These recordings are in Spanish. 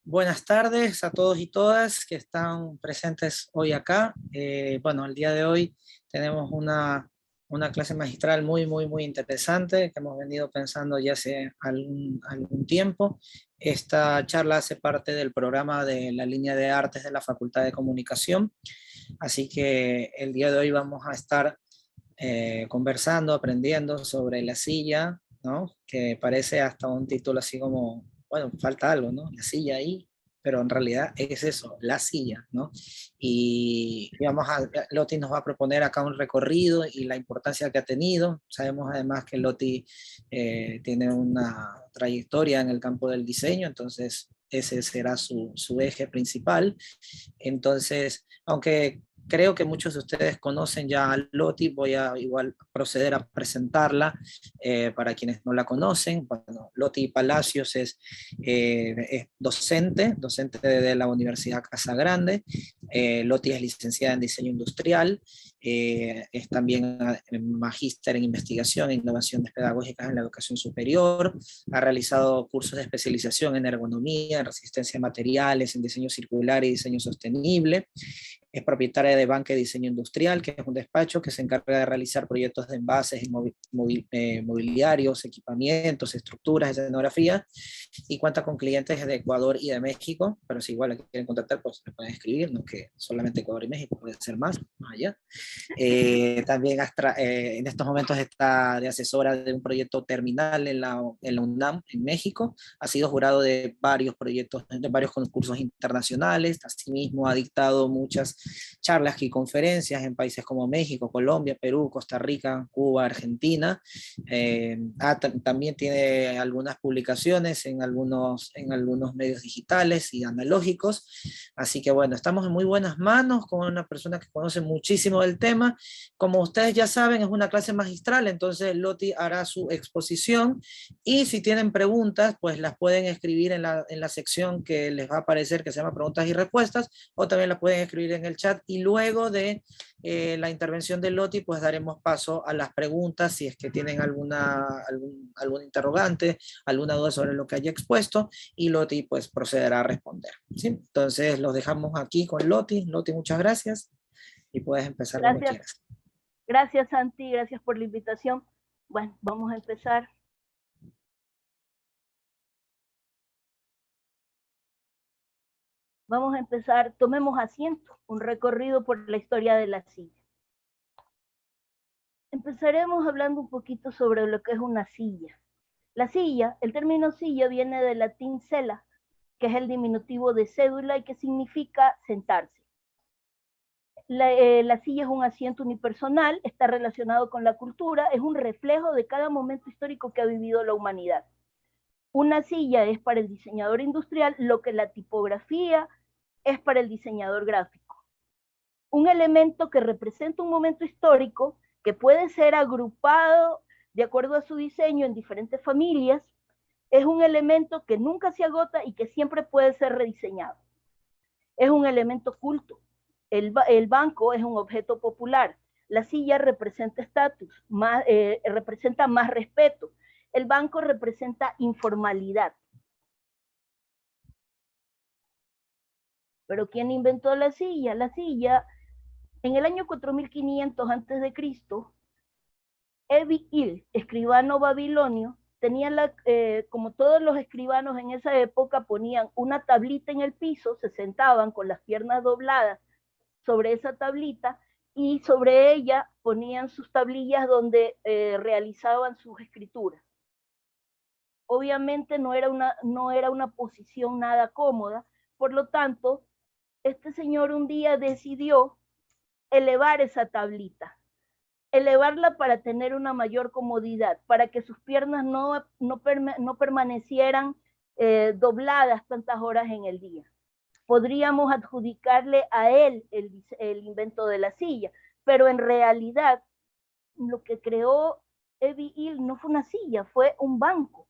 Buenas tardes a todos y todas que están presentes hoy acá. Bueno, el día de hoy tenemos una clase magistral muy interesante que hemos venido pensando ya hace algún tiempo. Esta charla hace parte del programa de la línea de artes de la Facultad de Comunicación, así que el día de hoy vamos a estar conversando, aprendiendo sobre la silla, ¿no? Que parece hasta un título así como, bueno, falta algo, ¿no? La silla ahí, pero en realidad es eso, la silla, ¿no? Y Loti nos va a proponer acá un recorrido y la importancia que ha tenido. Sabemos además que Loti tiene una trayectoria en el campo del diseño, entonces ese será su eje principal. Entonces, aunque creo que muchos de ustedes conocen ya a Loti, voy a igual proceder a presentarla para quienes no la conocen. Bueno, Loti Palacios es docente de la Universidad Casa Grande. Loti es licenciada en diseño industrial, es también magíster en investigación e innovaciones pedagógicas en la educación superior, ha realizado cursos de especialización en ergonomía, en resistencia a materiales, en diseño circular y diseño sostenible. Es propietaria de Banque Diseño Industrial, que es un despacho que se encarga de realizar proyectos de envases, mobiliarios, equipamientos, estructuras, escenografía, y cuenta con clientes de Ecuador y de México, pero si igual la quieren contactar, pues me pueden escribir, no que solamente Ecuador y México, puede ser más allá. También en estos momentos está de asesora de un proyecto terminal en la UNAM, en México. Ha sido jurado de varios proyectos, de varios concursos internacionales. Asimismo, ha dictado muchas charlas y conferencias en países como México, Colombia, Perú, Costa Rica, Cuba, Argentina. También tiene algunas publicaciones en algunos medios digitales y analógicos. Así que bueno, estamos en muy buenas manos con una persona que conoce muchísimo del tema. Como ustedes ya saben, es una clase magistral, entonces Loti hará su exposición y si tienen preguntas, pues las pueden escribir en la sección que les va a aparecer, que se llama preguntas y respuestas, o también las pueden escribir en el chat y luego de la intervención de Loti, pues daremos paso a las preguntas si es que tienen algún interrogante, alguna duda sobre lo que haya expuesto, y Loti pues procederá a responder, ¿sí? Entonces los dejamos aquí con Loti. Loti, muchas gracias y puedes empezar cuando Gracias, quieras. gracias Santi, gracias por la invitación. Bueno, vamos a empezar. Vamos a empezar, tomemos asiento, un recorrido por la historia de la silla. Empezaremos hablando un poquito sobre lo que es una silla. La silla, el término silla viene del latín sella, que es el diminutivo de cédula y que significa sentarse. La silla es un asiento unipersonal, está relacionado con la cultura, es un reflejo de cada momento histórico que ha vivido la humanidad. Una silla es para el diseñador industrial lo que la tipografía es para el diseñador gráfico. Un elemento que representa un momento histórico que puede ser agrupado de acuerdo a su diseño en diferentes familias, es un elemento que nunca se agota y que siempre puede ser rediseñado. Es un elemento culto. El banco es un objeto popular. La silla representa estatus, representa más respeto. El banco representa informalidad. Pero ¿quién inventó la silla? La silla, en el año 4500 a.C., Evi-Il, escribano babilonio, tenía como todos los escribanos en esa época, ponían una tablita en el piso, se sentaban con las piernas dobladas sobre esa tablita y sobre ella ponían sus tablillas donde realizaban sus escrituras. Obviamente no era una posición nada cómoda, por lo tanto, este señor un día decidió elevar esa tablita, elevarla para tener una mayor comodidad, para que sus piernas no permanecieran dobladas tantas horas en el día. Podríamos adjudicarle a él el invento de la silla, pero en realidad lo que creó Evi-Il no fue una silla, fue un banco,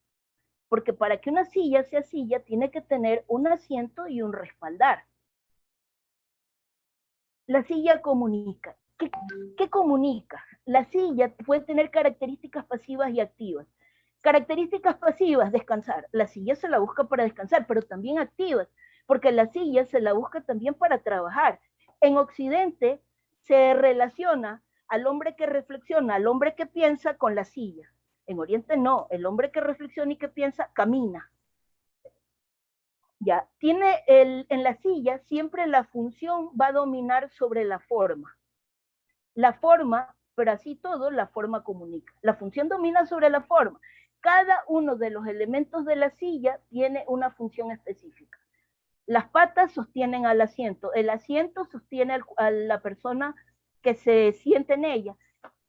porque para que una silla sea silla tiene que tener un asiento y un respaldar. La silla comunica. ¿Qué comunica? La silla puede tener características pasivas y activas. Características pasivas, descansar. La silla se la busca para descansar, pero también activas, porque la silla se la busca también para trabajar. En Occidente se relaciona al hombre que reflexiona, al hombre que piensa con la silla. En Oriente no, el hombre que reflexiona y que piensa camina. Ya, en la silla siempre la función va a dominar sobre la forma. La forma, pero así todo, la forma comunica. La función domina sobre la forma. Cada uno de los elementos de la silla tiene una función específica. Las patas sostienen al asiento, el asiento sostiene a la persona que se siente en ella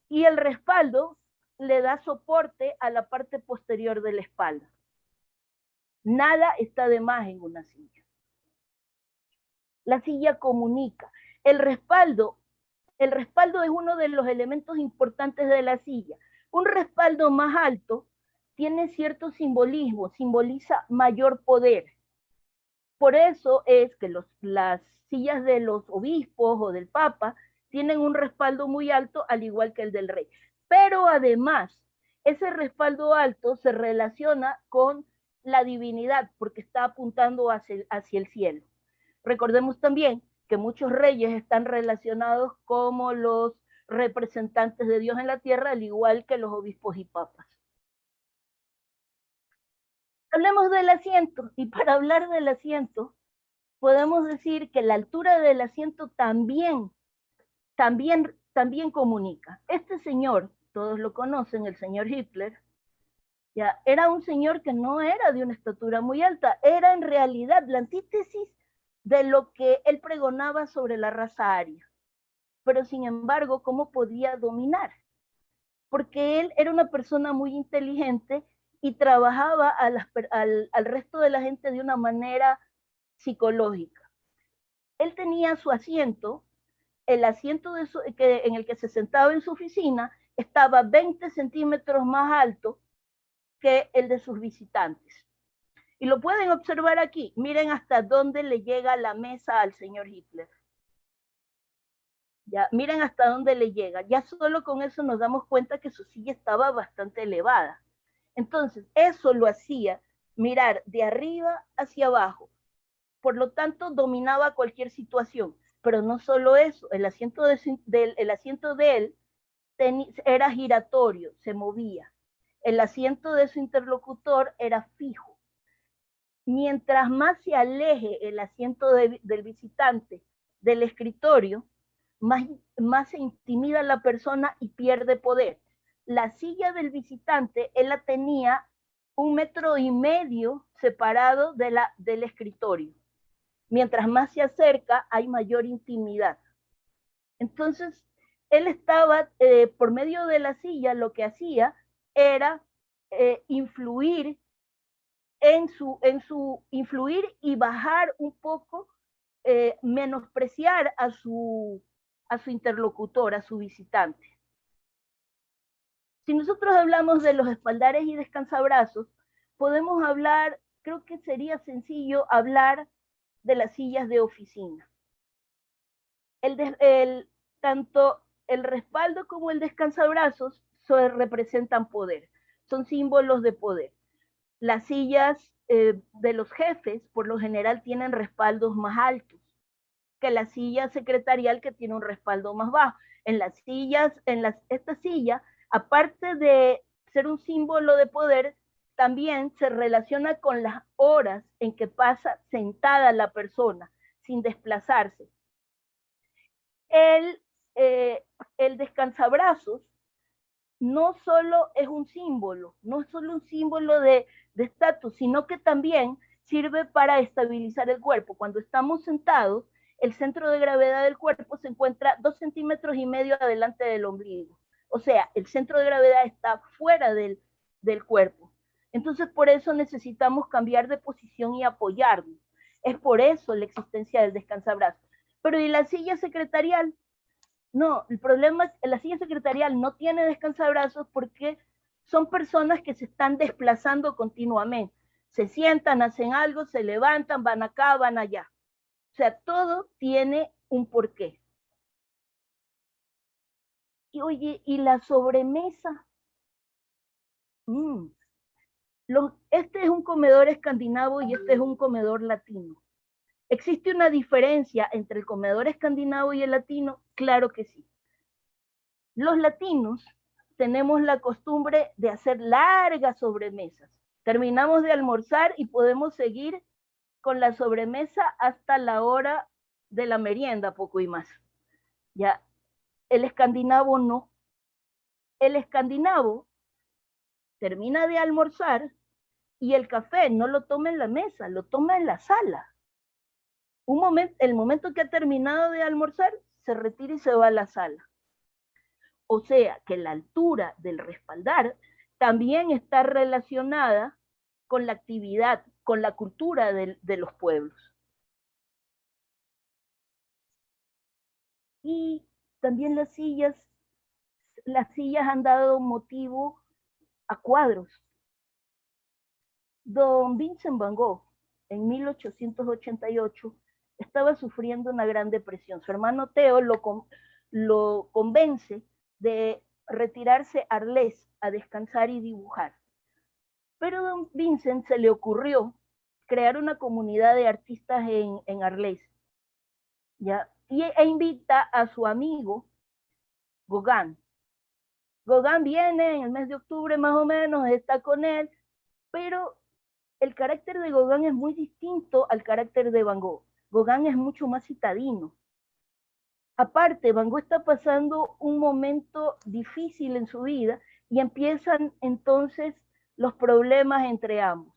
y el respaldo le da soporte a la parte posterior de la espalda. Nada está de más en una silla. La silla comunica. El respaldo es uno de los elementos importantes de la silla. Un respaldo más alto tiene cierto simbolismo, simboliza mayor poder. Por eso es que las sillas de los obispos o del papa tienen un respaldo muy alto, al igual que el del rey. Pero además, ese respaldo alto se relaciona con la divinidad, porque está apuntando hacia el cielo. Recordemos también que muchos reyes están relacionados como los representantes de Dios en la tierra, al igual que los obispos y papas. Hablemos del asiento, y para hablar del asiento, podemos decir que la altura del asiento también comunica. Este señor, todos lo conocen, el señor Hitler, ya, era un señor que no era de una estatura muy alta, era en realidad la antítesis de lo que él pregonaba sobre la raza aria. Pero sin embargo, ¿cómo podía dominar? Porque él era una persona muy inteligente y trabajaba al resto de la gente de una manera psicológica. Él tenía su asiento, el asiento en el que se sentaba en su oficina estaba 20 centímetros más alto que el de sus visitantes. Y lo pueden observar aquí. Miren hasta dónde le llega la mesa al señor Hitler. Ya, miren hasta dónde le llega. Ya solo con eso nos damos cuenta que su silla estaba bastante elevada. Entonces, eso lo hacía mirar de arriba hacia abajo. Por lo tanto, dominaba cualquier situación. Pero no solo eso, el asiento de él era giratorio, se movía. El asiento de su interlocutor era fijo. Mientras más se aleje el asiento del visitante del escritorio, más se intimida la persona y pierde poder. La silla del visitante, él la tenía 1,5 metros separado del escritorio. Mientras más se acerca, hay mayor intimidad. Entonces, él estaba, por medio de la silla, lo que hacía era influir influir y bajar un poco, menospreciar a su interlocutor, a su visitante. Si nosotros hablamos de los espaldares y descansabrazos, podemos hablar, creo que sería sencillo hablar de las sillas de oficina. Tanto el respaldo como el descansabrazos representan poder, son símbolos de poder. Las sillas de los jefes, por lo general, tienen respaldos más altos que la silla secretarial, que tiene un respaldo más bajo. Esta silla, aparte de ser un símbolo de poder, también se relaciona con las horas en que pasa sentada la persona, sin desplazarse. El descansabrazos no solo es un símbolo, no es solo un símbolo de estatus, sino que también sirve para estabilizar el cuerpo. Cuando estamos sentados, el centro de gravedad del cuerpo se encuentra 2,5 centímetros adelante del ombligo. O sea, el centro de gravedad está fuera del cuerpo. Entonces, por eso necesitamos cambiar de posición y apoyarnos. Es por eso la existencia del descansabrazos. Pero ¿y la silla secretarial? No, el problema es que la silla secretarial no tiene descansabrazos porque son personas que se están desplazando continuamente. Se sientan, hacen algo, se levantan, van acá, van allá. O sea, todo tiene un porqué. Y oye, ¿y la sobremesa? Este es un comedor escandinavo y este es un comedor latino. ¿Existe una diferencia entre el comedor escandinavo y el latino? Claro que sí. Los latinos tenemos la costumbre de hacer largas sobremesas. Terminamos de almorzar y podemos seguir con la sobremesa hasta la hora de la merienda, poco y más. Ya, el escandinavo no. El escandinavo termina de almorzar y el café no lo toma en la mesa, lo toma en la sala. El momento que ha terminado de almorzar, se retira y se va a la sala. O sea que la altura del respaldar también está relacionada con la actividad, con la cultura de los pueblos. Y también las sillas han dado motivo a cuadros. Don Vincent Van Gogh, en 1888, estaba sufriendo una gran depresión. Su hermano Theo lo convence de retirarse a Arles a descansar y dibujar. Pero a don Vincent se le ocurrió crear una comunidad de artistas en Arles, ¿ya? E invita a su amigo Gauguin. Gauguin viene en el mes de octubre más o menos, está con él, pero el carácter de Gauguin es muy distinto al carácter de Van Gogh. Gauguin es mucho más citadino. Aparte, Van Gogh está pasando un momento difícil en su vida y empiezan entonces los problemas entre ambos.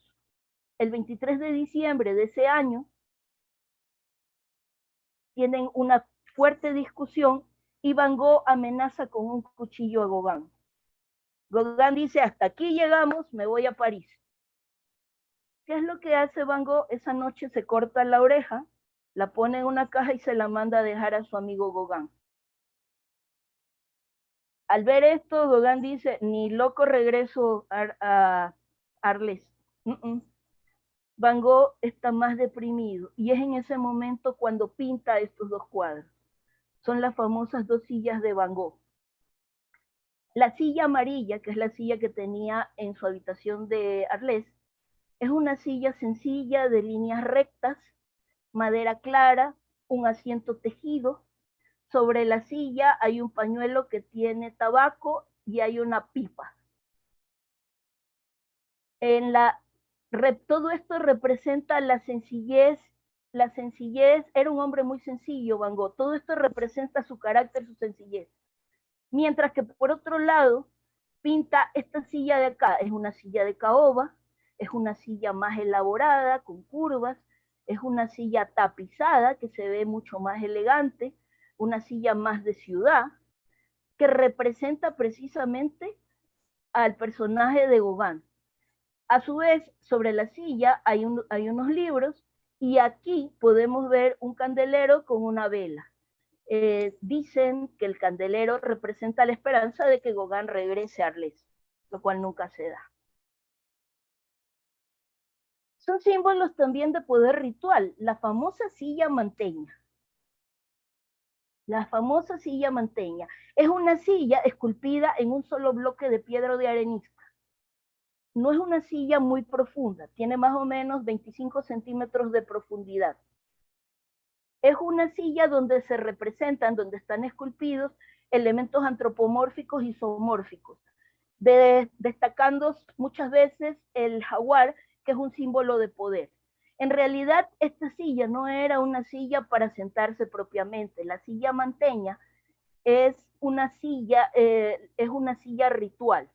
El 23 de diciembre de ese año tienen una fuerte discusión y Van Gogh amenaza con un cuchillo a Gauguin. Gauguin dice, hasta aquí llegamos, me voy a París. ¿Qué es lo que hace Van Gogh? Esa noche se corta la oreja, la pone en una caja y se la manda a dejar a su amigo Gauguin. Al ver esto, Gauguin dice, ni loco regreso a Arles. Van Gogh está más deprimido y es en ese momento cuando pinta estos dos cuadros. Son las famosas dos sillas de Van Gogh. La silla amarilla, que es la silla que tenía en su habitación de Arles, es una silla sencilla de líneas rectas, madera clara, un asiento tejido. Sobre la silla hay un pañuelo que tiene tabaco y hay una pipa. Todo esto representa la sencillez. La sencillez, era un hombre muy sencillo, Van Gogh. Todo esto representa su carácter, su sencillez. Mientras que por otro lado, pinta esta silla de acá, es una silla de caoba, es una silla más elaborada, con curvas, es una silla tapizada, que se ve mucho más elegante, una silla más de ciudad, que representa precisamente al personaje de Gauguin. A su vez, sobre la silla hay unos libros y aquí podemos ver un candelero con una vela. Dicen que el candelero representa la esperanza de que Gauguin regrese a Arles, lo cual nunca se da. Son símbolos también de poder ritual. La famosa silla manteña. La famosa silla manteña es una silla esculpida en un solo bloque de piedra de arenisca. No es una silla muy profunda, tiene más o menos 25 centímetros de profundidad. Es una silla donde se representan, donde están esculpidos elementos antropomórficos y zoomórficos, destacando muchas veces el jaguar, que es un símbolo de poder. En realidad, esta silla no era una silla para sentarse propiamente. La silla manteña es una silla ritual.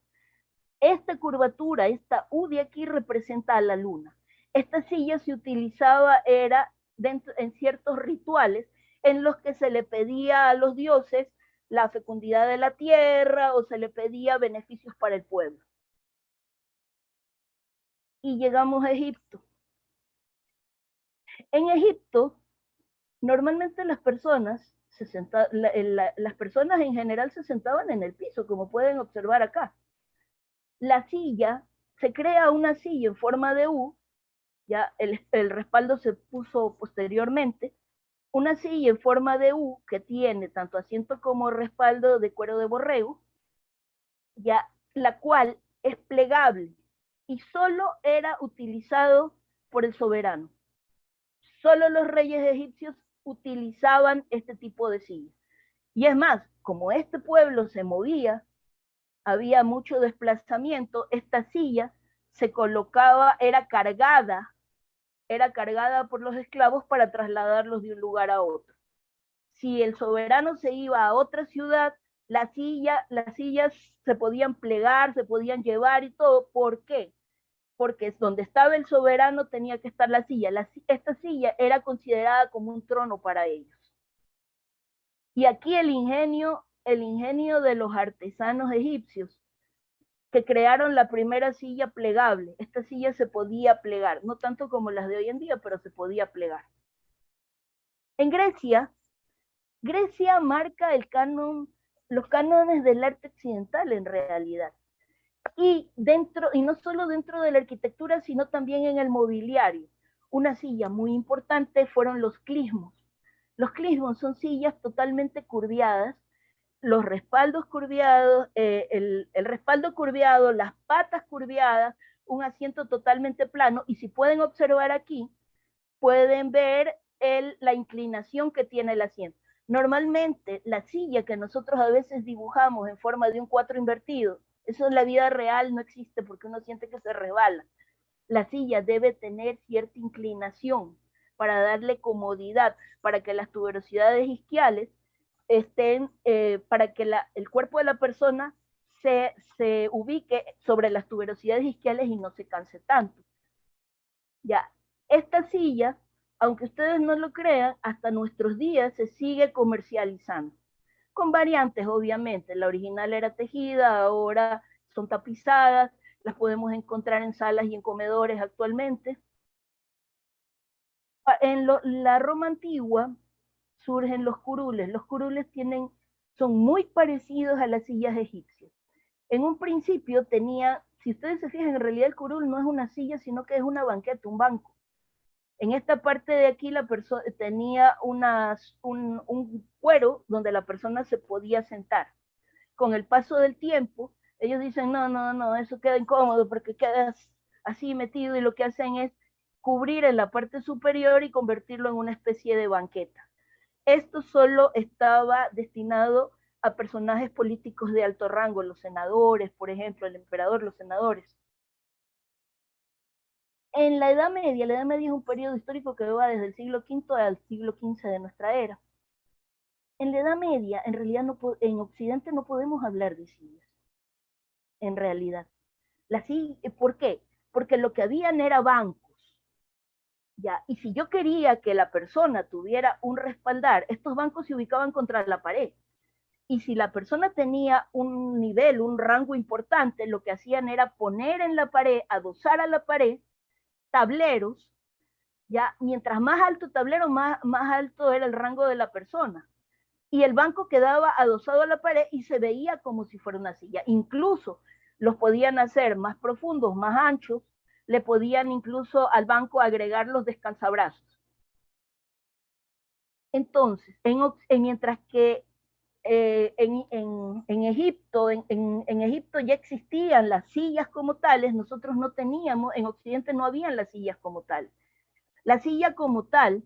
Esta curvatura, esta U de aquí representa a la luna. Esta silla se utilizaba en ciertos rituales en los que se le pedía a los dioses la fecundidad de la tierra o se le pedía beneficios para el pueblo. Y llegamos a Egipto. En Egipto, normalmente las personas en general se sentaban en el piso, como pueden observar acá. La silla, se crea una silla en forma de U, ya el respaldo se puso posteriormente, una silla en forma de U que tiene tanto asiento como respaldo de cuero de borrego, ya, la cual es plegable y solo era utilizado por el soberano. Solo los reyes egipcios utilizaban este tipo de sillas. Y es más, como este pueblo se movía, había mucho desplazamiento, esta silla se colocaba, era cargada por los esclavos para trasladarlos de un lugar a otro. Si el soberano se iba a otra ciudad, las sillas se podían plegar, se podían llevar y todo. ¿Por qué? Porque donde estaba el soberano tenía que estar la silla. Esta silla era considerada como un trono para ellos. Y aquí el ingenio de los artesanos egipcios que crearon la primera silla plegable. Esta silla se podía plegar, no tanto como las de hoy en día, pero se podía plegar. En Grecia marca el canon, los cánones del arte occidental en realidad. Y no solo dentro de la arquitectura, sino también en el mobiliario. Una silla muy importante fueron los clismos. Los clismos son sillas totalmente curviadas, los respaldos curviados, el respaldo curviado, las patas curviadas, un asiento totalmente plano, y si pueden observar aquí, pueden ver la inclinación que tiene el asiento. Normalmente la silla que nosotros a veces dibujamos en forma de un 4 invertido, eso en la vida real no existe porque uno siente que se resbala. La silla debe tener cierta inclinación para darle comodidad, para que las tuberosidades isquiales estén, para que el cuerpo de la persona se ubique sobre las tuberosidades isquiales y no se canse tanto. Ya, esta silla, aunque ustedes no lo crean, hasta nuestros días se sigue comercializando, con variantes obviamente. La original era tejida, ahora son tapizadas, las podemos encontrar en salas y en comedores actualmente. En la Roma antigua surgen los curules. Los curules son muy parecidos a las sillas egipcias. En un principio si ustedes se fijan, en realidad el curul no es una silla, sino que es una banqueta, un banco. En esta parte de aquí la persona tenía un cuero donde la persona se podía sentar. Con el paso del tiempo, ellos dicen, no, eso queda incómodo porque quedas así metido, y lo que hacen es cubrir en la parte superior y convertirlo en una especie de banqueta. Esto solo estaba destinado a personajes políticos de alto rango, los senadores, por ejemplo, el emperador, los senadores. En la Edad Media es un periodo histórico que va desde el siglo V al siglo XV de nuestra era. En la Edad Media, en realidad, en Occidente no podemos hablar de sillas, en realidad. ¿Por qué? Porque lo que habían era bancos. Ya, y si yo quería que la persona tuviera un respaldar, estos bancos se ubicaban contra la pared. Y si la persona tenía un nivel, un rango importante, lo que hacían era poner en la pared, adosar a la pared, tableros, ya, mientras más alto tablero, más alto era el rango de la persona. Y el banco quedaba adosado a la pared y se veía como si fuera una silla. Incluso los podían hacer más profundos, más anchos, le podían incluso al banco agregar los descansabrazos. Entonces, mientras que en Egipto ya existían las sillas como tales, nosotros no teníamos, en Occidente no habían las sillas como tal. La silla como tal,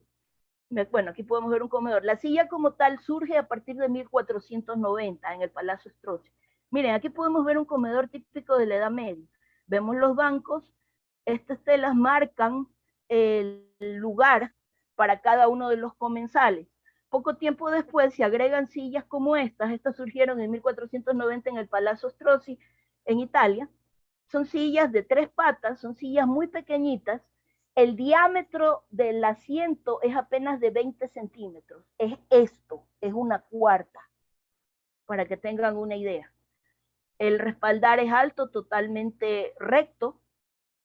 bueno, aquí podemos ver un comedor, la silla como tal surge a partir de 1490 en el Palacio Strozzi. Miren, aquí podemos ver un comedor típico de la Edad Media. Vemos los bancos, estas telas marcan el lugar para cada uno de los comensales. Poco tiempo después se agregan sillas como estas surgieron en 1490 en el Palazzo Strozzi en Italia. Son sillas de 3 patas, son sillas muy pequeñitas. El diámetro del asiento es apenas de 20 centímetros. Es una cuarta, para que tengan una idea. El respaldar es alto, totalmente recto.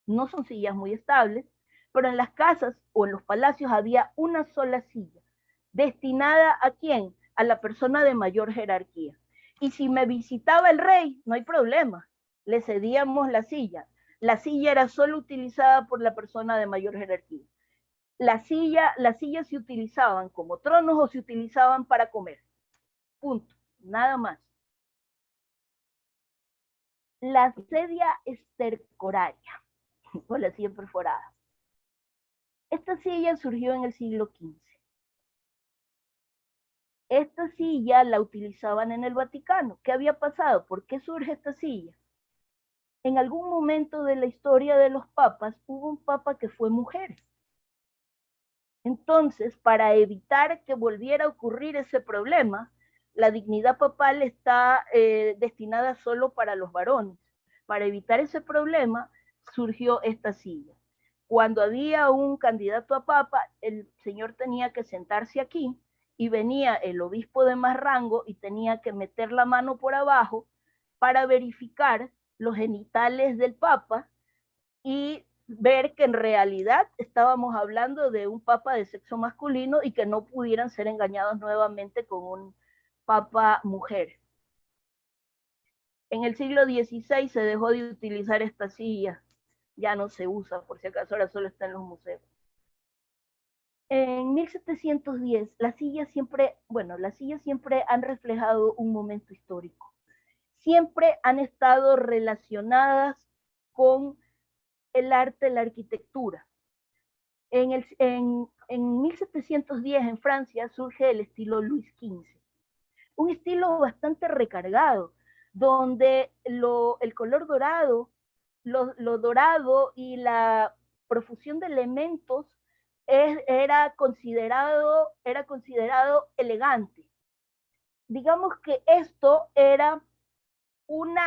No son sillas muy estables, pero en las casas o en los palacios había una sola silla. ¿Destinada a quién? A la persona de mayor jerarquía. Y si me visitaba el rey, no hay problema, le cedíamos la silla. La silla era solo utilizada por la persona de mayor jerarquía. Las sillas se utilizaban como tronos o se utilizaban para comer. Punto. Nada más. La sedia estercoraria. o la silla perforada. Esta silla surgió en el siglo XV. Esta silla la utilizaban en el Vaticano. ¿Qué había pasado? ¿Por qué surge esta silla? En algún momento de la historia de los papas hubo un papa que fue mujer. Entonces, para evitar que volviera a ocurrir ese problema, la dignidad papal está destinada solo para los varones. Para evitar ese problema, surgió esta silla. Cuando había un candidato a papa, el señor tenía que sentarse aquí y venía el obispo de más rango y tenía que meter la mano por abajo para verificar los genitales del papa y ver que en realidad estábamos hablando de un papa de sexo masculino y que no pudieran ser engañados nuevamente con un papa mujer. En el siglo XVI se dejó de utilizar esta silla, ya no se usa, por si acaso ahora solo está en los museos. En 1710, las sillas siempre han reflejado un momento histórico. Siempre han estado relacionadas con el arte, la arquitectura. En 1710 en Francia surge el estilo Luis XV, un estilo bastante recargado, donde el color dorado, lo dorado y la profusión de elementos era considerado elegante. Digamos que esto era un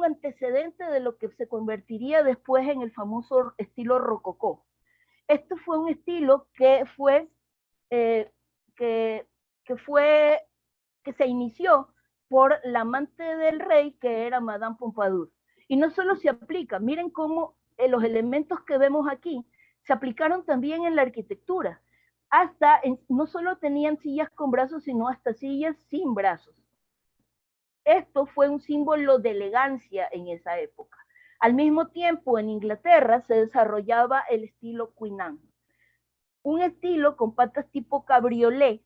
antecedente de lo que se convertiría después en el famoso estilo rococó. Esto fue un estilo que se inició por la amante del rey, que era Madame Pompadour. Y no solo se aplica, miren cómo los elementos que vemos aquí se aplicaron también en la arquitectura. No solo tenían sillas con brazos, sino hasta sillas sin brazos. Esto fue un símbolo de elegancia en esa época. Al mismo tiempo, en Inglaterra se desarrollaba el estilo Queen Anne, un estilo con patas tipo cabriolet,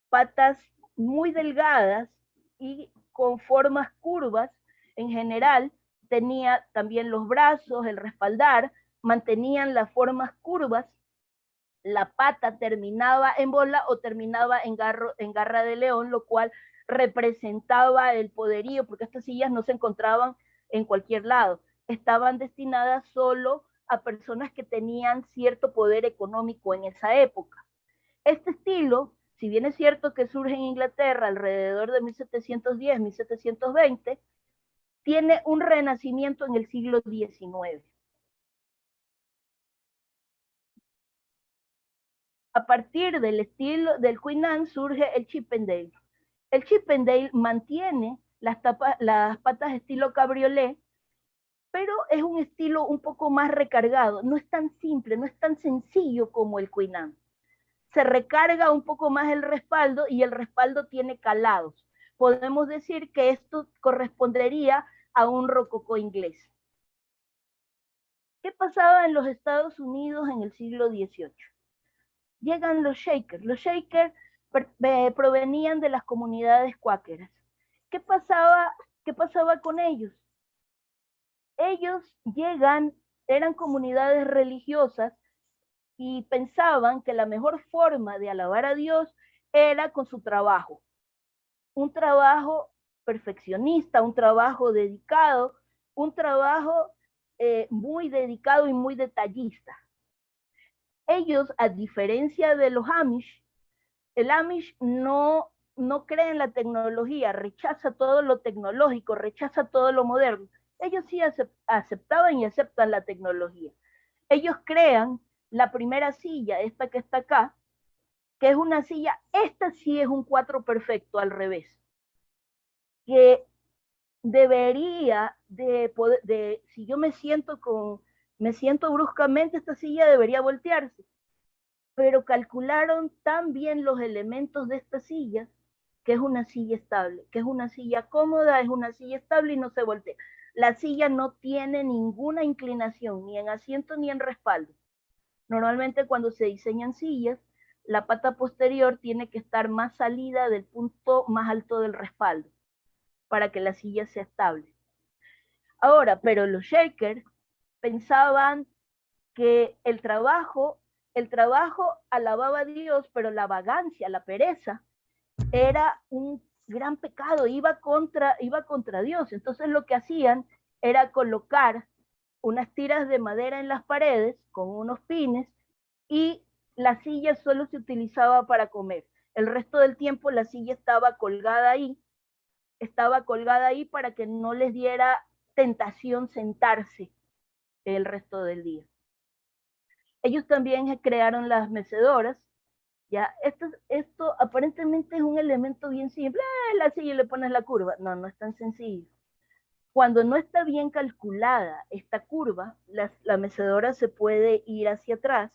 patas muy delgadas y con formas curvas. En general, tenía también los brazos, el respaldar, mantenían las formas curvas, la pata terminaba en bola o terminaba en garra de león, lo cual representaba el poderío, porque estas sillas no se encontraban en cualquier lado, estaban destinadas solo a personas que tenían cierto poder económico en esa época. Este estilo, si bien es cierto que surge en Inglaterra alrededor de 1710, 1720, tiene un renacimiento en el siglo XIX. A partir del estilo del Queen Anne surge el Chippendale. El Chippendale mantiene las patas estilo cabriolet, pero es un estilo un poco más recargado. No es tan simple, no es tan sencillo como el Queen Anne. Se recarga un poco más el respaldo y el respaldo tiene calados. Podemos decir que esto correspondería a un rococó inglés. ¿Qué pasaba en los Estados Unidos en el siglo XVIII? Llegan los Shakers. Los Shakers provenían de las comunidades cuáqueras. ¿Qué pasaba con ellos? Ellos eran comunidades religiosas y pensaban que la mejor forma de alabar a Dios era con su trabajo. Un trabajo perfeccionista, un trabajo dedicado, un trabajo muy dedicado y muy detallista. Ellos, a diferencia de los Amish, el Amish no cree en la tecnología, rechaza todo lo tecnológico, rechaza todo lo moderno. Ellos sí aceptaban y aceptan la tecnología. Ellos crean la primera silla, esta que está acá, que es una silla, esta sí es un 4 perfecto al revés, que debería si yo me siento bruscamente, esta silla debería voltearse, pero calcularon tan bien los elementos de esta silla que es una silla estable, que es una silla cómoda, es una silla estable y no se voltea. La silla no tiene ninguna inclinación, ni en asiento ni en respaldo. Normalmente cuando se diseñan sillas, la pata posterior tiene que estar más salida del punto más alto del respaldo para que la silla sea estable. Ahora, pero los Shakers pensaban que el trabajo alababa a Dios, pero la vagancia, la pereza, era un gran pecado, iba contra Dios. Entonces lo que hacían era colocar unas tiras de madera en las paredes con unos pines y la silla solo se utilizaba para comer. El resto del tiempo la silla estaba colgada ahí para que no les diera tentación sentarse el resto del día. Ellos también crearon las mecedoras. Ya, esto aparentemente es un elemento bien simple. La silla le pones la curva. No, no es tan sencillo. Cuando no está bien calculada esta curva, la mecedora se puede ir hacia atrás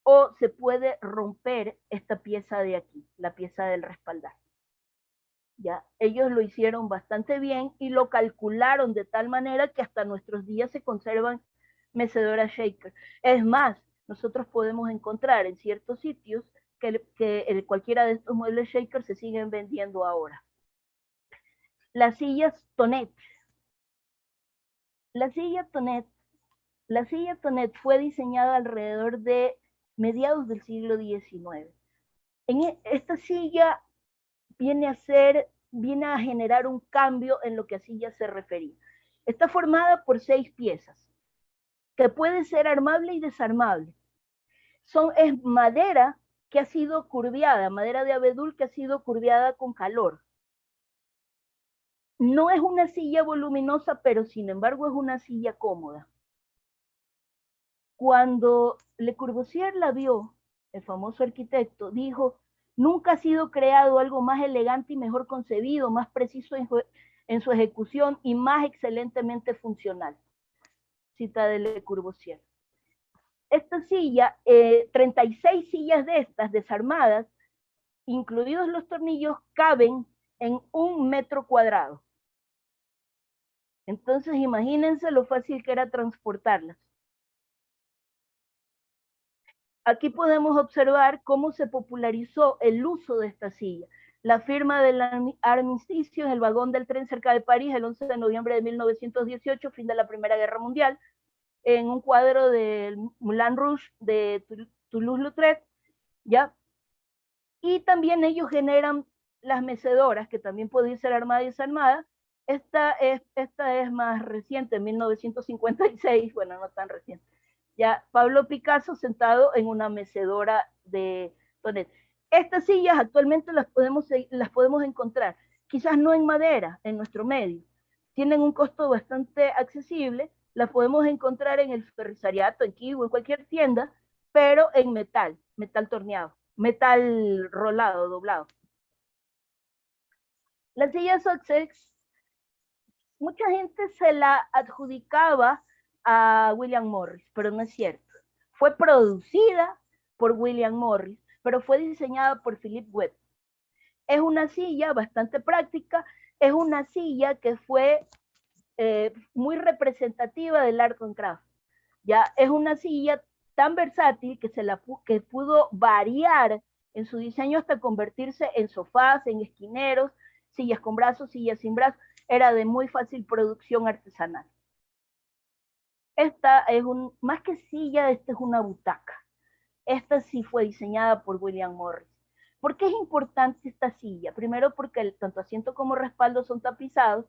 o se puede romper esta pieza de aquí, la pieza del respaldar. Ya, ellos lo hicieron bastante bien y lo calcularon de tal manera que hasta nuestros días se conservan mecedoras shaker. Es más, nosotros podemos encontrar en ciertos sitios que cualquiera de estos muebles shaker se siguen vendiendo ahora. Las sillas Tonet. La silla Tonet fue diseñada alrededor de mediados del siglo XIX. Esta silla viene a generar un cambio en lo que a silla se refería. Está formada por 6 piezas, que puede ser armable y desarmable. Es madera que ha sido curviada, madera de abedul que ha sido curviada con calor. No es una silla voluminosa, pero sin embargo es una silla cómoda. Cuando Le Corbusier la vio, el famoso arquitecto, dijo: nunca ha sido creado algo más elegante y mejor concebido, más preciso en su ejecución y más excelentemente funcional. Cita de Le Corbusier. Esta silla, 36 sillas de estas desarmadas, incluidos los tornillos, caben en 1 metro cuadrado. Entonces imagínense lo fácil que era transportarlas. Aquí podemos observar cómo se popularizó el uso de esta silla. La firma del armisticio en el vagón del tren cerca de París el 11 de noviembre de 1918, fin de la Primera Guerra Mundial, en un cuadro del Moulin Rouge de Toulouse-Lautrec, ¿ya? Y también ellos generan las mecedoras, que también pueden ser armada y desarmada. Esta es más reciente, 1956, bueno, no tan reciente. Ya, Pablo Picasso sentado en una mecedora de Tonet. Estas sillas actualmente las podemos encontrar, quizás no en madera, en nuestro medio. Tienen un costo bastante accesible, las podemos encontrar en el Ferrisariato, en Kiwi, en cualquier tienda, pero en metal torneado, metal rolado, doblado. La silla Sussex, mucha gente se la adjudicaba a William Morris, pero no es cierto. Fue producida por William Morris, pero fue diseñada por Philip Webb. Es una silla bastante práctica, es una silla que fue muy representativa del art and craft. Ya es una silla tan versátil que pudo variar en su diseño hasta convertirse en sofás, en esquineros, sillas con brazos, sillas sin brazos. Era de muy fácil producción artesanal. Esta es más que silla, esta es una butaca. Esta sí fue diseñada por William Morris. ¿Por qué es importante esta silla? Primero porque tanto asiento como respaldo son tapizados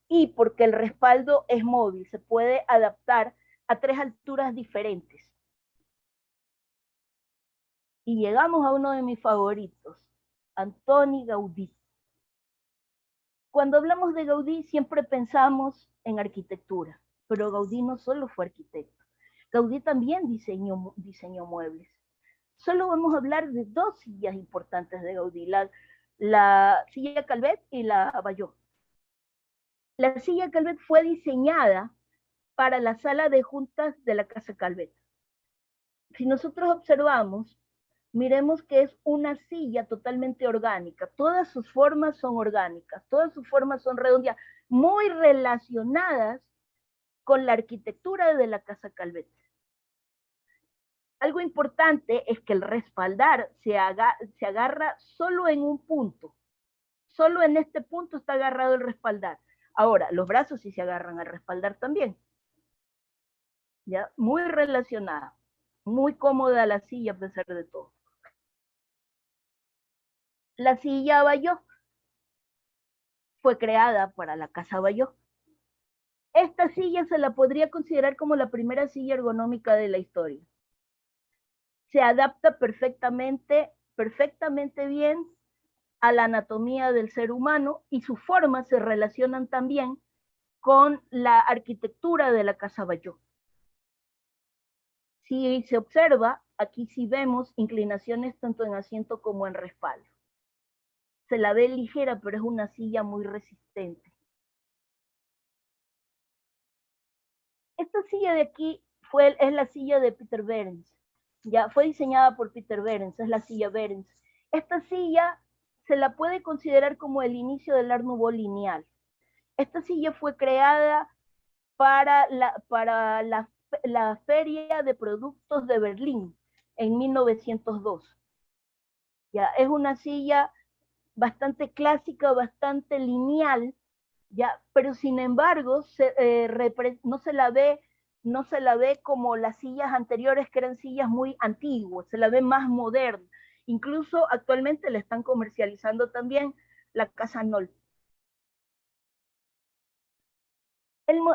y porque el respaldo es móvil, se puede adaptar a 3 alturas diferentes. Y llegamos a uno de mis favoritos, Antoni Gaudí. Cuando hablamos de Gaudí siempre pensamos en arquitectura, pero Gaudí no solo fue arquitecto, Gaudí también diseñó muebles. Solo vamos a hablar de 2 sillas importantes de Gaudí, la silla Calvet y la Bayeux. La silla Calvet fue diseñada para la sala de juntas de la Casa Calvet. Si nosotros observamos, miremos que es una silla totalmente orgánica. Todas sus formas son orgánicas, todas sus formas son redondeadas, muy relacionadas con la arquitectura de la Casa Calvet. Algo importante es que el respaldar se agarra solo en un punto. Solo en este punto está agarrado el respaldar. Ahora, los brazos sí se agarran al respaldar también. ¿ya? Muy relacionada, muy cómoda la silla a pesar de todo. La silla Bayó fue creada para la casa Bayó. Esta silla se la podría considerar como la primera silla ergonómica de la historia. Se adapta perfectamente bien a la anatomía del ser humano y sus formas se relacionan también con la arquitectura de la casa Bayó. Si se observa, aquí sí vemos inclinaciones tanto en asiento como en respaldo. Se la ve ligera, pero es una silla muy resistente. Esta silla de aquí es la silla de Peter Behrens. Ya fue diseñada por Peter Behrens, es la silla Behrens. Esta silla se la puede considerar como el inicio del Art Nouveau lineal. Esta silla fue creada para la Feria de Productos de Berlín en 1902. Ya, es una silla bastante clásica, bastante lineal, ya, pero sin embargo no se la ve como las sillas anteriores, que eran sillas muy antiguas, se la ve más moderna. Incluso actualmente la están comercializando también la casa Knoll.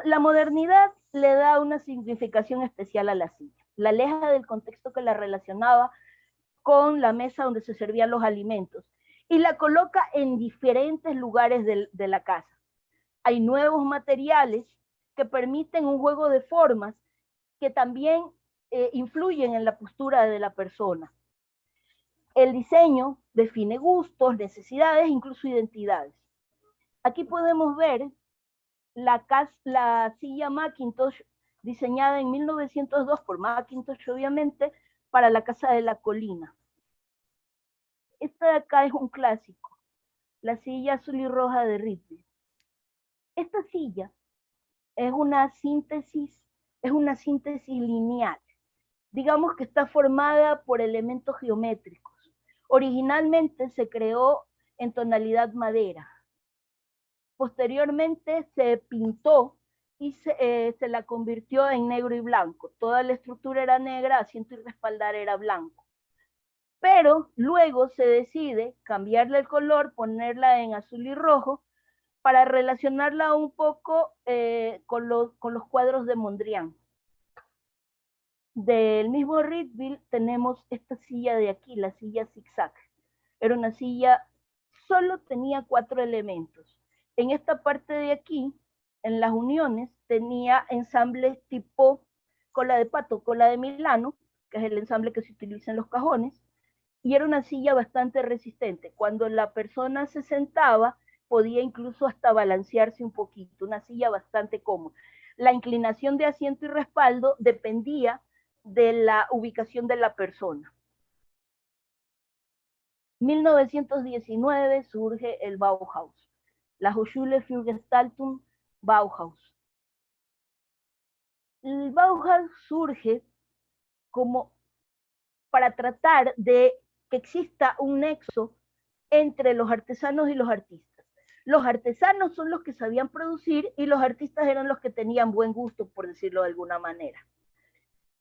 La modernidad le da una significación especial a la silla. La aleja del contexto que la relacionaba con la mesa donde se servían los alimentos y la coloca en diferentes lugares de la casa. Hay nuevos materiales que permiten un juego de formas que también influyen en la postura de la persona. El diseño define gustos, necesidades, incluso identidades. Aquí podemos ver la silla Macintosh diseñada en 1902 por Macintosh, obviamente, para la Casa de la Colina. Esta de acá es un clásico, la silla azul y roja de Ridley. Esta silla es una síntesis lineal. Digamos que está formada por elementos geométricos. Originalmente se creó en tonalidad madera. Posteriormente se pintó y se la convirtió en negro y blanco. Toda la estructura era negra, asiento y respaldar era blanco. Pero luego se decide cambiarle el color, ponerla en azul y rojo, para relacionarla un poco con los cuadros de Mondrian. Del mismo Ridley tenemos esta silla de aquí, la silla zigzag. Era una silla, solo tenía 4 elementos. En esta parte de aquí, en las uniones, tenía ensambles tipo cola de pato, cola de Milano, que es el ensamble que se utiliza en los cajones, y era una silla bastante resistente. Cuando la persona se sentaba, podía incluso hasta balancearse un poquito, una silla bastante cómoda. La inclinación de asiento y respaldo dependía de la ubicación de la persona. 1919 surge el Bauhaus, la Hochschule für Gestaltung Bauhaus. El Bauhaus surge como para tratar de que exista un nexo entre los artesanos y los artistas. Los artesanos son los que sabían producir y los artistas eran los que tenían buen gusto, por decirlo de alguna manera.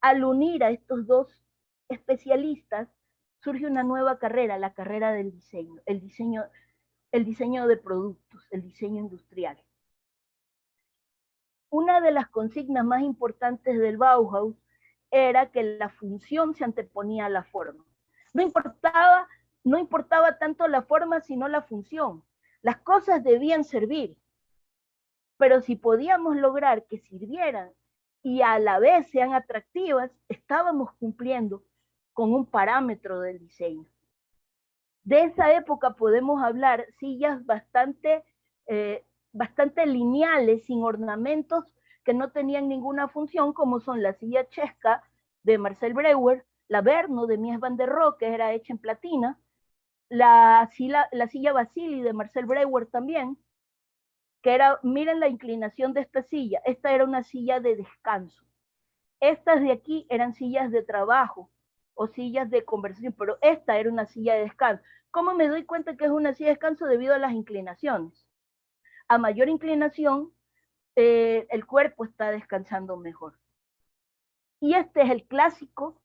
Al unir a estos dos especialistas, surge una nueva carrera, la carrera del diseño, el diseño de productos, el diseño industrial. Una de las consignas más importantes del Bauhaus era que la función se anteponía a la forma. No importaba tanto la forma, sino la función. Las cosas debían servir, pero si podíamos lograr que sirvieran y a la vez sean atractivas, estábamos cumpliendo con un parámetro del diseño. De esa época podemos hablar sillas bastante lineales, sin ornamentos, que no tenían ninguna función, como son la silla Chesca de Marcel Breuer, la Verno de Mies van der Rohe, que era hecha en platina, la silla Basili de Marcel Breuer también, que era, miren la inclinación de esta silla, esta era una silla de descanso. Estas de aquí eran sillas de trabajo o sillas de conversación, pero esta era una silla de descanso. ¿Cómo me doy cuenta que es una silla de descanso? Debido a las inclinaciones. A mayor inclinación, el cuerpo está descansando mejor. Y este es el clásico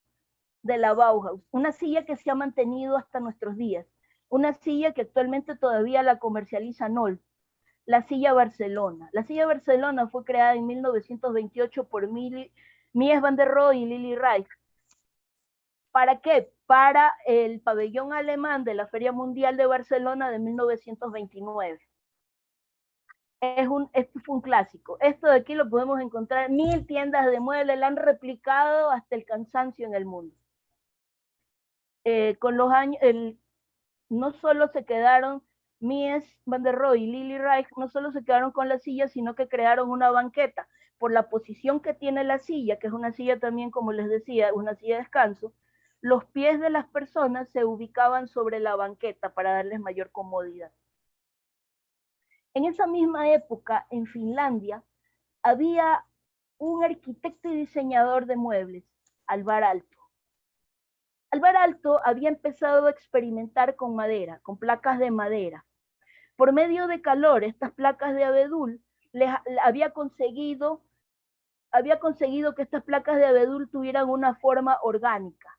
de la Bauhaus, una silla que se ha mantenido hasta nuestros días, una silla que actualmente todavía la comercializa Knoll, la silla Barcelona. La silla Barcelona fue creada en 1928 por Mies van der Rohe y Lili Reich. ¿Para qué? Para el pabellón alemán de la Feria Mundial de Barcelona de 1929. Esto fue un clásico. Esto de aquí lo podemos encontrar en 1000 tiendas de muebles, la han replicado hasta el cansancio en el mundo. Con los años, no solo se quedaron Mies van der Rohe y Lili Reich, no solo se quedaron con la silla, sino que crearon una banqueta. Por la posición que tiene la silla, que es una silla también, como les decía, una silla de descanso, los pies de las personas se ubicaban sobre la banqueta para darles mayor comodidad. En esa misma época, en Finlandia, había un arquitecto y diseñador de muebles, Alvar Aalto. Alvar Aalto había empezado a experimentar con madera, con placas de madera. Por medio de calor, estas placas de abedul había conseguido que estas placas de abedul tuvieran una forma orgánica,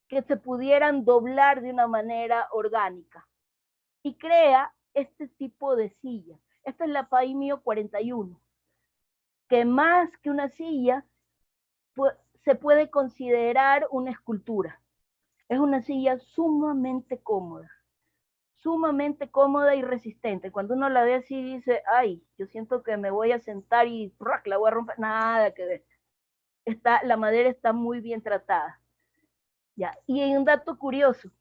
que se pudieran doblar de una manera orgánica. Y crea este tipo de silla. Esta es la Paimio 41, que más que una silla se puede considerar una escultura. Es una silla sumamente cómoda y resistente. Cuando uno la ve así dice, ay, yo siento que me voy a sentar y la voy a romper. Nada que ver. La madera está muy bien tratada. Ya. Y hay un dato curioso.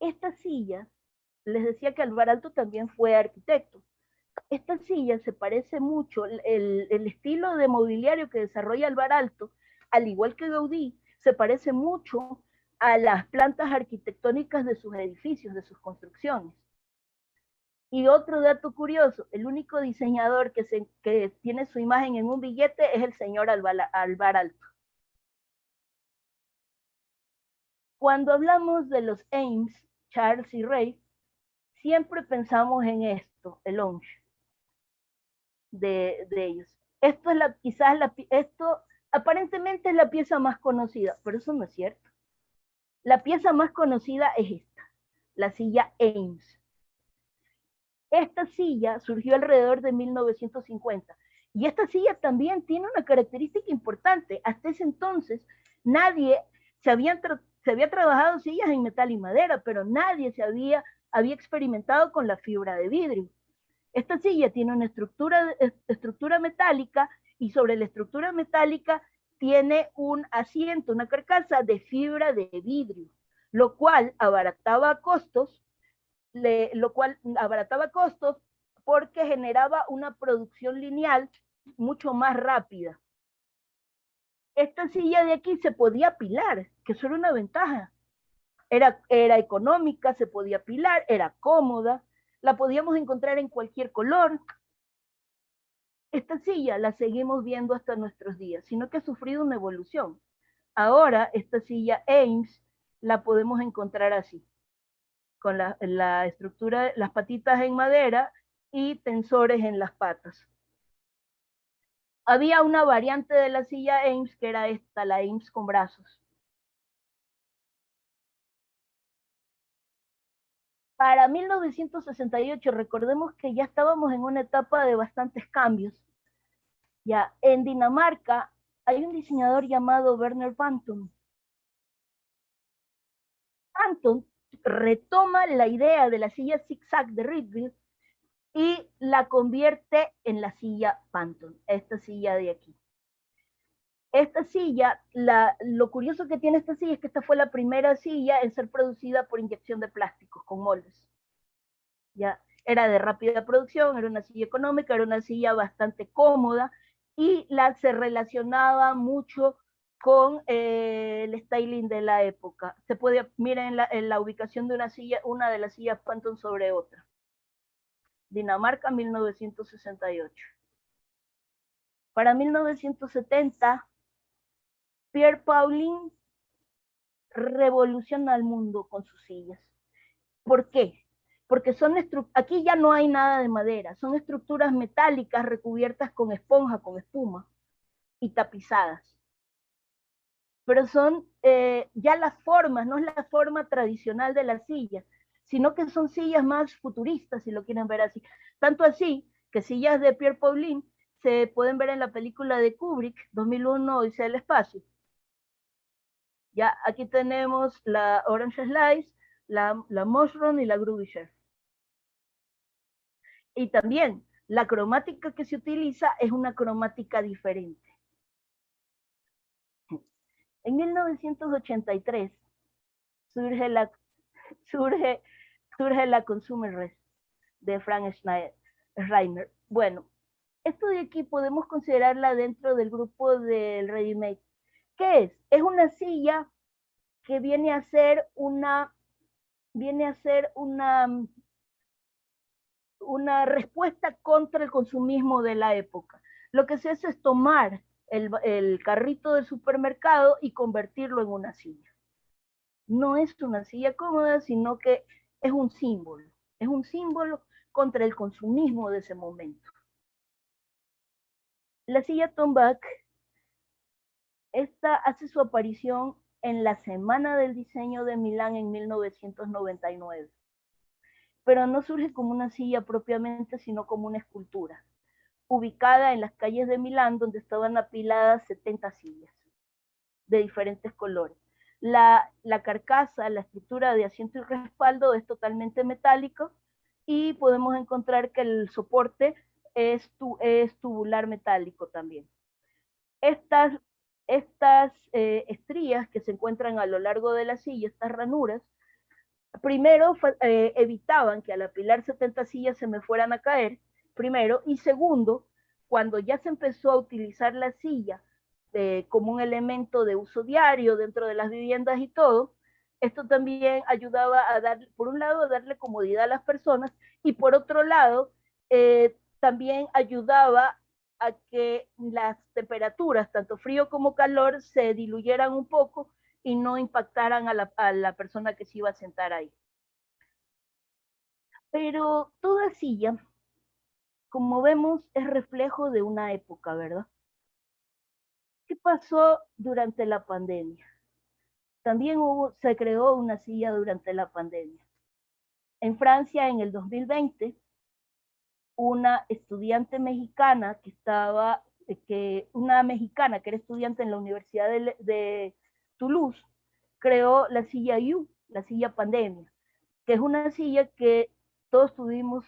Esta silla, les decía que Alvar Aalto también fue arquitecto. Esta silla se parece mucho, el estilo de mobiliario que desarrolla Alvar Aalto, al igual que Gaudí, se parece mucho a las plantas arquitectónicas de sus edificios, de sus construcciones. Y otro dato curioso, el único diseñador que tiene su imagen en un billete es el señor Alvar Aalto. Cuando hablamos de los Eames, Charles y Ray, siempre pensamos en esto, el lounge de ellos. Esto aparentemente es la pieza más conocida, pero eso no es cierto. La pieza más conocida es esta, la silla Eames. Esta silla surgió alrededor de 1950 y esta silla también tiene una característica importante. Hasta ese entonces se había trabajado sillas en metal y madera, pero nadie había experimentado con la fibra de vidrio. Esta silla tiene una estructura metálica y sobre la estructura metálica tiene un asiento, una carcasa de fibra de vidrio, lo cual abarataba costos porque generaba una producción lineal mucho más rápida. Esta silla de aquí se podía apilar, que eso era una ventaja. Era económica, se podía apilar, era cómoda, la podíamos encontrar en cualquier color. Esta silla la seguimos viendo hasta nuestros días, sino que ha sufrido una evolución. Ahora esta silla Eames la podemos encontrar así, con la estructura, las patitas en madera y tensores en las patas. Había una variante de la silla Eames que era esta, la Eames con brazos. Para 1968, recordemos que ya estábamos en una etapa de bastantes cambios. Ya, en Dinamarca hay un diseñador llamado Werner Panton. Panton retoma la idea de la silla zigzag de Rietveld y la convierte en la silla Panton, esta silla de aquí. Esta silla, lo curioso que tiene esta silla es que esta fue la primera silla en ser producida por inyección de plásticos con moldes. Ya, era de rápida producción, era una silla económica, era una silla bastante cómoda y se relacionaba mucho con el styling de la época. Miren en la ubicación de una de las sillas Panton sobre otra. Dinamarca, 1968. Para 1970, Pierre Paulin revoluciona el mundo con sus sillas. ¿Por qué? Porque aquí ya no hay nada de madera, son estructuras metálicas recubiertas con esponja, con espuma y tapizadas. pero son ya las formas, no es la forma tradicional de la silla, sino que son sillas más futuristas, si lo quieren ver así. Tanto así que sillas de Pierre Paulin se pueden ver en la película de Kubrick, 2001, Odisea del Espacio. Ya aquí tenemos la Orange Slice, la Mushroom y la Groovy Chair. Y también la cromática que se utiliza es una cromática diferente. En 1983 surge la Consumer Res de Frank Schreiner. Bueno, esto de aquí podemos considerarla dentro del grupo del Ready Made. ¿Qué es? Es una silla que viene a ser una respuesta contra el consumismo de la época. Lo que se hace es tomar el carrito del supermercado y convertirlo en una silla. No es una silla cómoda, sino que es un símbolo contra el consumismo de ese momento. La silla Tombac, esta hace su aparición en la Semana del Diseño de Milán en 1999, pero no surge como una silla propiamente, sino como una escultura, ubicada en las calles de Milán, donde estaban apiladas 70 sillas de diferentes colores. La carcasa, la estructura de asiento y respaldo es totalmente metálico y podemos encontrar que el soporte es tubular metálico también. Estas estrías que se encuentran a lo largo de la silla, estas ranuras, primero evitaban que al apilar 70 sillas se me fueran a caer, primero, y segundo, cuando ya se empezó a utilizar la silla como un elemento de uso diario dentro de las viviendas y todo, esto también ayudaba a dar, por un lado, a darle comodidad a las personas y por otro lado, también ayudaba a que las temperaturas, tanto frío como calor, se diluyeran un poco y no impactaran a la persona que se iba a sentar ahí. Pero toda silla, como vemos, es reflejo de una época, ¿verdad? ¿Qué pasó durante la pandemia? También se creó una silla durante la pandemia. En Francia, en el 2020, una estudiante mexicana una mexicana que era estudiante en la Universidad de Toulouse, creó la silla U, la silla pandemia, que es una silla que todos tuvimos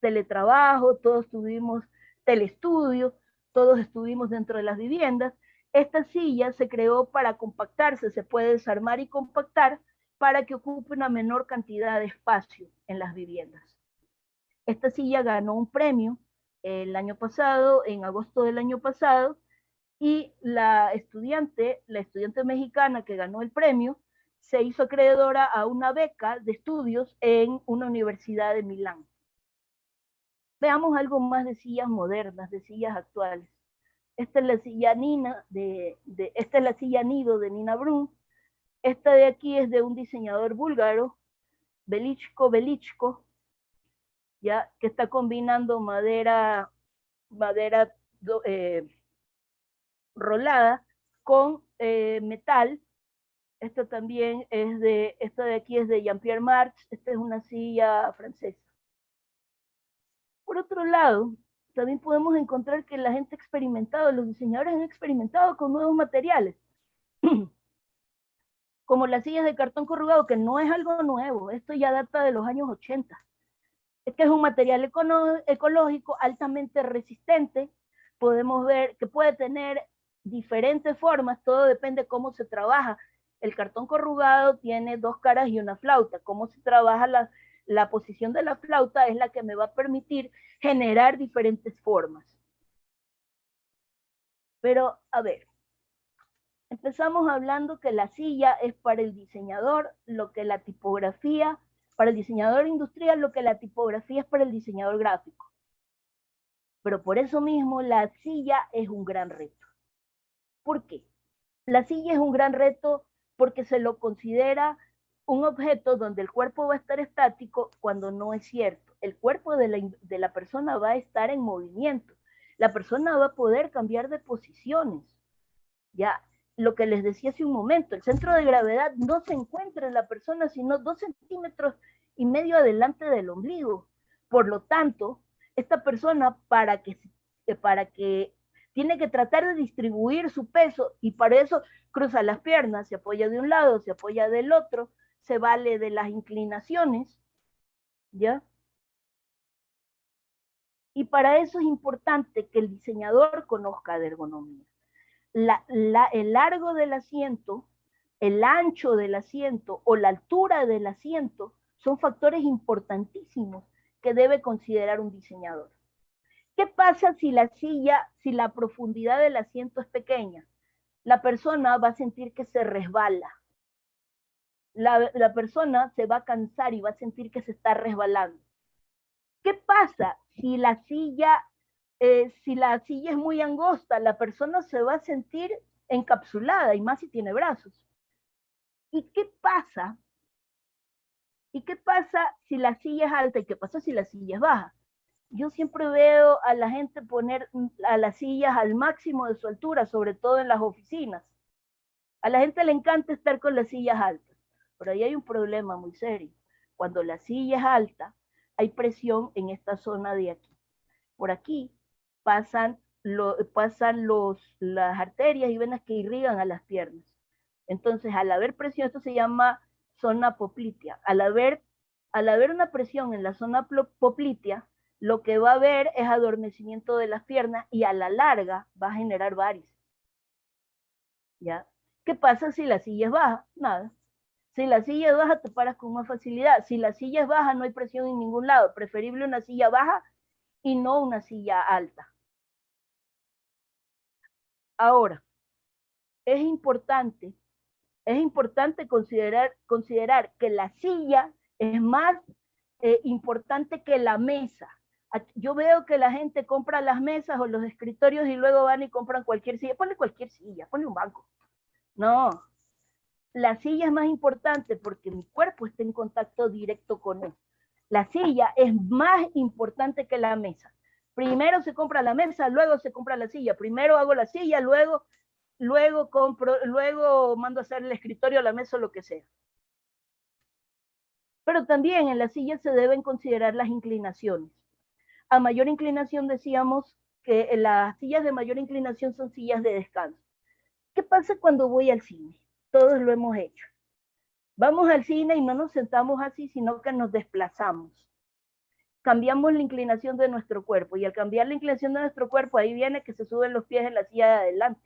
teletrabajo, todos tuvimos telestudio, todos estuvimos dentro de las viviendas. Esta silla se creó para compactarse, se puede desarmar y compactar para que ocupe una menor cantidad de espacio en las viviendas. Esta silla ganó un premio el año pasado, en agosto del año pasado, y la estudiante mexicana que ganó el premio se hizo acreedora a una beca de estudios en una universidad de Milán. Veamos algo más de sillas modernas, de sillas actuales. Esta es la silla esta es la silla Nido de Nina Brun. Esta de aquí es de un diseñador búlgaro, Velichko, ya que está combinando madera rolada con metal. Esta también esta de aquí es de Jean-Pierre Marx, esta es una silla francesa. Por otro lado, también podemos encontrar que la gente ha experimentado, los diseñadores han experimentado con nuevos materiales, como las sillas de cartón corrugado, que no es algo nuevo, esto ya data de los años 80. Este es un material ecológico altamente resistente, podemos ver que puede tener diferentes formas, todo depende de cómo se trabaja. El cartón corrugado tiene dos caras y una flauta. Cómo se trabaja la posición de la flauta es la que me va a permitir generar diferentes formas. Pero, a ver, empezamos hablando que la silla es para el diseñador, lo que la tipografía, para el diseñador industrial, lo que la tipografía es para el diseñador gráfico. Pero por eso mismo la silla es un gran reto. ¿Por qué? La silla es un gran reto porque se lo considera un objeto donde el cuerpo va a estar estático cuando no es cierto. El cuerpo de la persona va a estar en movimiento. La persona va a poder cambiar de posiciones. ¿Ya? lo que les decía hace un momento, el centro de gravedad no se encuentra en la persona, sino 2,5 centímetros adelante del ombligo. Por lo tanto, esta persona, para que tiene que tratar de distribuir su peso, y para eso cruza las piernas, se apoya de un lado, se apoya del otro, se vale de las inclinaciones, ¿ya? Y para eso es importante que el diseñador conozca de ergonomía. El largo del asiento, el ancho del asiento o la altura del asiento son factores importantísimos que debe considerar un diseñador. ¿Qué pasa si la profundidad del asiento es pequeña? La persona va a sentir que se resbala. La persona se va a cansar y va a sentir que se está resbalando. ¿Qué pasa si la silla es muy angosta? La persona se va a sentir encapsulada, y más si tiene brazos. ¿Y qué pasa? ¿Y qué pasa si la silla es alta? ¿Y qué pasa si la silla es baja? Yo siempre veo a la gente poner a las sillas al máximo de su altura, sobre todo en las oficinas. A la gente le encanta estar con las sillas altas, pero ahí hay un problema muy serio. Cuando la silla es alta, hay presión en esta zona de aquí. Por aquí pasan las arterias y venas que irrigan a las piernas. Entonces, al haber presión, esto se llama zona poplitea. Al haber una presión en la zona poplitea, lo que va a haber es adormecimiento de las piernas y a la larga va a generar varices. ¿Ya? ¿Qué pasa si la silla es baja? Nada. Si la silla es baja, te paras con más facilidad. Si la silla es baja, no hay presión en ningún lado. Preferible una silla baja y no una silla alta. Ahora, es importante considerar que la silla es más importante que la mesa. Yo veo que la gente compra las mesas o los escritorios y luego van y compran cualquier silla. Ponle cualquier silla, ponle un banco. No, la silla es más importante porque mi cuerpo está en contacto directo con él. La silla es más importante que la mesa. Primero se compra la mesa, luego se compra la silla. Primero hago la silla, luego mando a hacer el escritorio, la mesa o lo que sea. Pero también en la silla se deben considerar las inclinaciones. A mayor inclinación decíamos que las sillas de mayor inclinación son sillas de descanso. ¿Qué pasa cuando voy al cine? Todos lo hemos hecho. Vamos al cine y no nos sentamos así, sino que nos desplazamos. Cambiamos la inclinación de nuestro cuerpo, y al cambiar la inclinación de nuestro cuerpo, ahí viene que se suben los pies en la silla de adelante.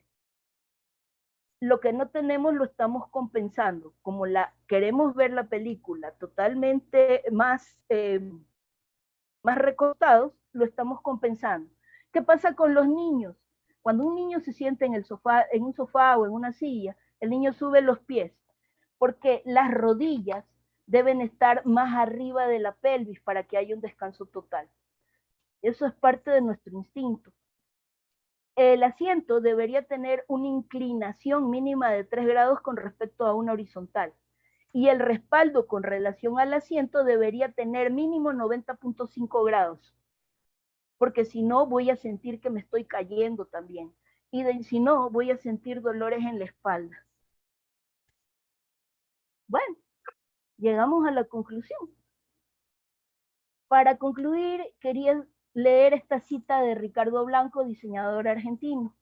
Lo que no tenemos lo estamos compensando. Como queremos ver la película totalmente más recostados, lo estamos compensando. ¿Qué pasa con los niños? Cuando un niño se sienta en un sofá o en una silla, el niño sube los pies, porque las rodillas deben estar más arriba de la pelvis para que haya un descanso total. Eso es parte de nuestro instinto. El asiento debería tener una inclinación mínima de 3 grados con respecto a una horizontal. Y el respaldo con relación al asiento debería tener mínimo 90,5 grados. Porque si no, voy a sentir que me estoy cayendo también. Y si no, voy a sentir dolores en la espalda. Bueno, llegamos a la conclusión. Para concluir, quería leer esta cita de Ricardo Blanco, diseñador argentino.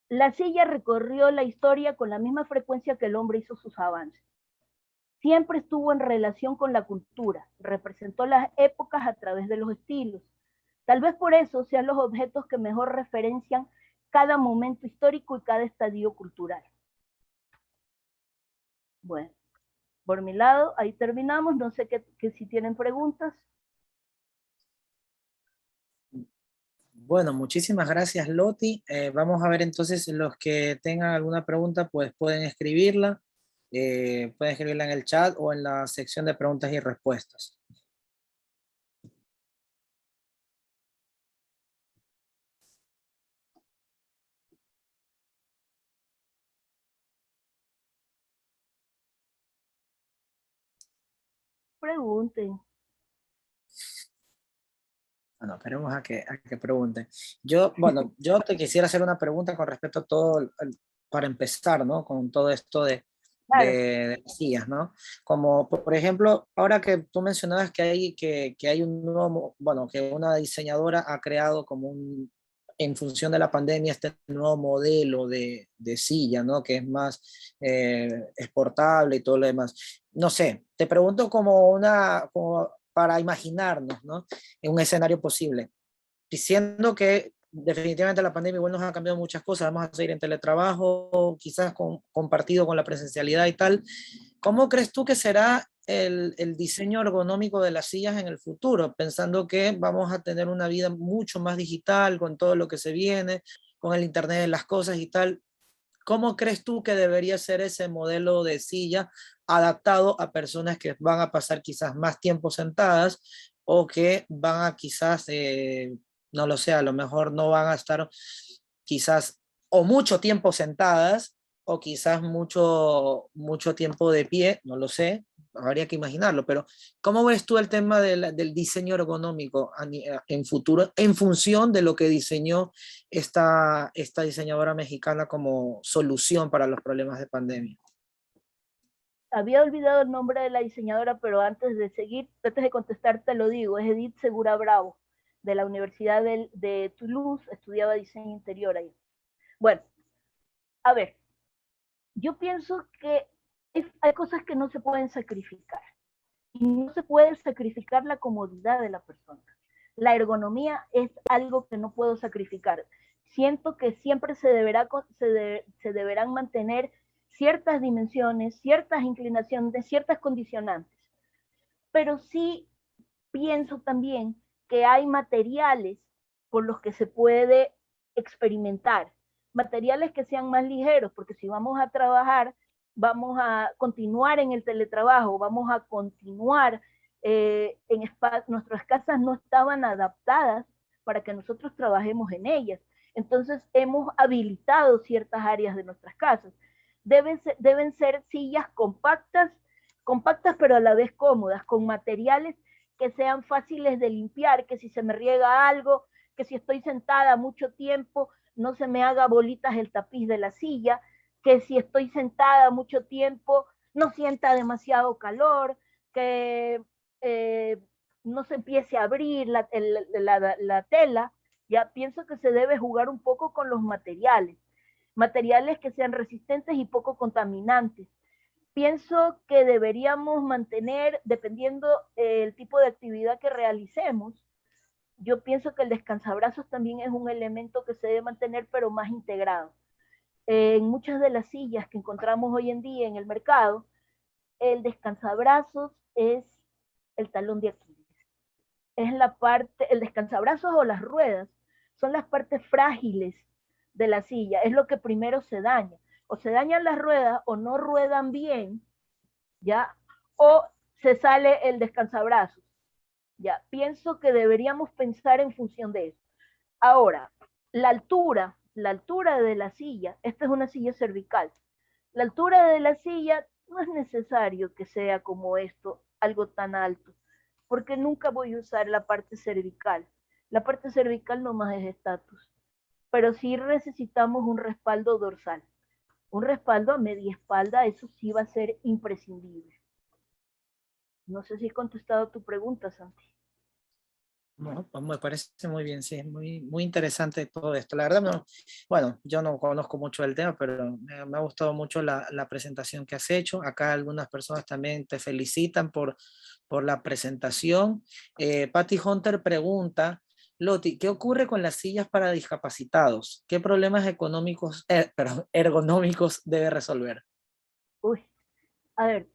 La silla recorrió la historia con la misma frecuencia que el hombre hizo sus avances. Siempre estuvo en relación con la cultura, representó las épocas a través de los estilos. Tal vez por eso sean los objetos que mejor referencian cada momento histórico y cada estadio cultural. Bueno, por mi lado, ahí terminamos. No sé si tienen preguntas. Bueno, muchísimas gracias, Loti. Vamos a ver entonces los que tengan alguna pregunta, pues pueden escribirla. Pueden escribirla en el chat o en la sección de preguntas y respuestas. Pregunten. Bueno, esperemos a que pregunten. Yo te quisiera hacer una pregunta con respecto a todo para empezar, ¿no? Con todo esto Claro. de sillas, ¿no? Como por ejemplo, ahora que tú mencionabas que hay un nuevo, bueno, que una diseñadora ha creado como un, en función de la pandemia, este nuevo modelo de silla, ¿no? Que es más exportable y todo lo demás. No sé, te pregunto como una, como para imaginarnos, ¿no? En un escenario posible, diciendo que definitivamente la pandemia igual nos ha cambiado muchas cosas, vamos a seguir en teletrabajo, quizás compartido con la presencialidad y tal. ¿Cómo crees tú que será el diseño ergonómico de las sillas en el futuro? Pensando que vamos a tener una vida mucho más digital con todo lo que se viene, con el Internet de las cosas y tal. ¿Cómo crees tú que debería ser ese modelo de silla adaptado a personas que van a pasar quizás más tiempo sentadas o que van a quizás, no lo sé, a lo mejor no van a estar quizás o mucho tiempo sentadas o quizás mucho tiempo de pie, no lo sé, habría que imaginarlo, pero ¿cómo ves tú el tema del diseño ergonómico en futuro en función de lo que diseñó esta diseñadora mexicana como solución para los problemas de pandemia? Había olvidado el nombre de la diseñadora, pero antes de seguir, antes de contestar, te lo digo, es Edith Segura Bravo, de la Universidad de Toulouse, estudiaba diseño interior ahí. Bueno, a ver, yo pienso que hay cosas que no se pueden sacrificar. Y no se puede sacrificar la comodidad de la persona. La ergonomía es algo que no puedo sacrificar. Siento que siempre se deberán mantener ciertas dimensiones, ciertas inclinaciones, ciertas condicionantes. Pero sí pienso también que hay materiales por los que se puede experimentar, materiales que sean más ligeros, porque si vamos a trabajar, vamos a continuar en el teletrabajo, vamos a continuar nuestras casas no estaban adaptadas para que nosotros trabajemos en ellas. Entonces hemos habilitado ciertas áreas de nuestras casas. Deben ser sillas compactas, compactas pero a la vez cómodas, con materiales que sean fáciles de limpiar, que si se me riega algo, que si estoy sentada mucho tiempo, no se me haga bolitas el tapiz de la silla, que si estoy sentada mucho tiempo, no sienta demasiado calor, que no se empiece a abrir la tela. Ya pienso que se debe jugar un poco con los materiales, materiales que sean resistentes y poco contaminantes. Pienso que deberíamos mantener, dependiendo el tipo de actividad que realicemos, yo pienso que el descansabrazos también es un elemento que se debe mantener, pero más integrado. En muchas de las sillas que encontramos hoy en día en el mercado, el descansabrazos es el talón de Aquiles. Es la parte, el descansabrazos o las ruedas son las partes frágiles de la silla, es lo que primero se daña. O se dañan las ruedas o no ruedan bien, ¿ya? O se sale el descansabrazos, ¿ya? Pienso que deberíamos pensar en función de eso. Ahora, la altura de la silla, esta es una silla cervical, la altura de la silla no es necesario que sea como esto, algo tan alto, porque nunca voy a usar la parte cervical. La parte cervical nomás es estatus, pero sí necesitamos un respaldo dorsal. Un respaldo a media espalda, eso sí va a ser imprescindible. No sé si he contestado tu pregunta, Santi. Bueno, pues me parece muy bien, sí, es muy interesante todo esto. La verdad, no, bueno, yo no conozco mucho el tema, pero me ha gustado mucho la presentación que has hecho. Acá algunas personas también te felicitan por la presentación. Patty Hunter pregunta, Loti, ¿qué ocurre con las sillas para discapacitados? ¿Qué problemas económicos, perdón, ergonómicos debe resolver? Uy, a ver,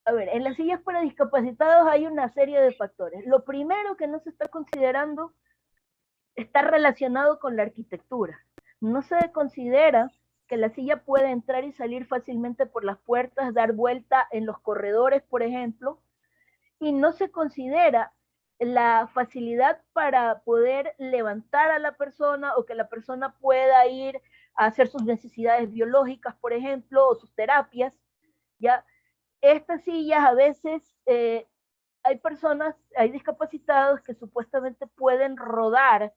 en las sillas para discapacitados hay una serie de factores. Lo primero que no se está considerando está relacionado con la arquitectura. No se considera que la silla puede entrar y salir fácilmente por las puertas, dar vuelta en los corredores, por ejemplo, y no se considera la facilidad para poder levantar a la persona o que la persona pueda ir a hacer sus necesidades biológicas, por ejemplo, o sus terapias, ¿ya? Estas sillas a veces hay personas, hay discapacitados que supuestamente pueden rodar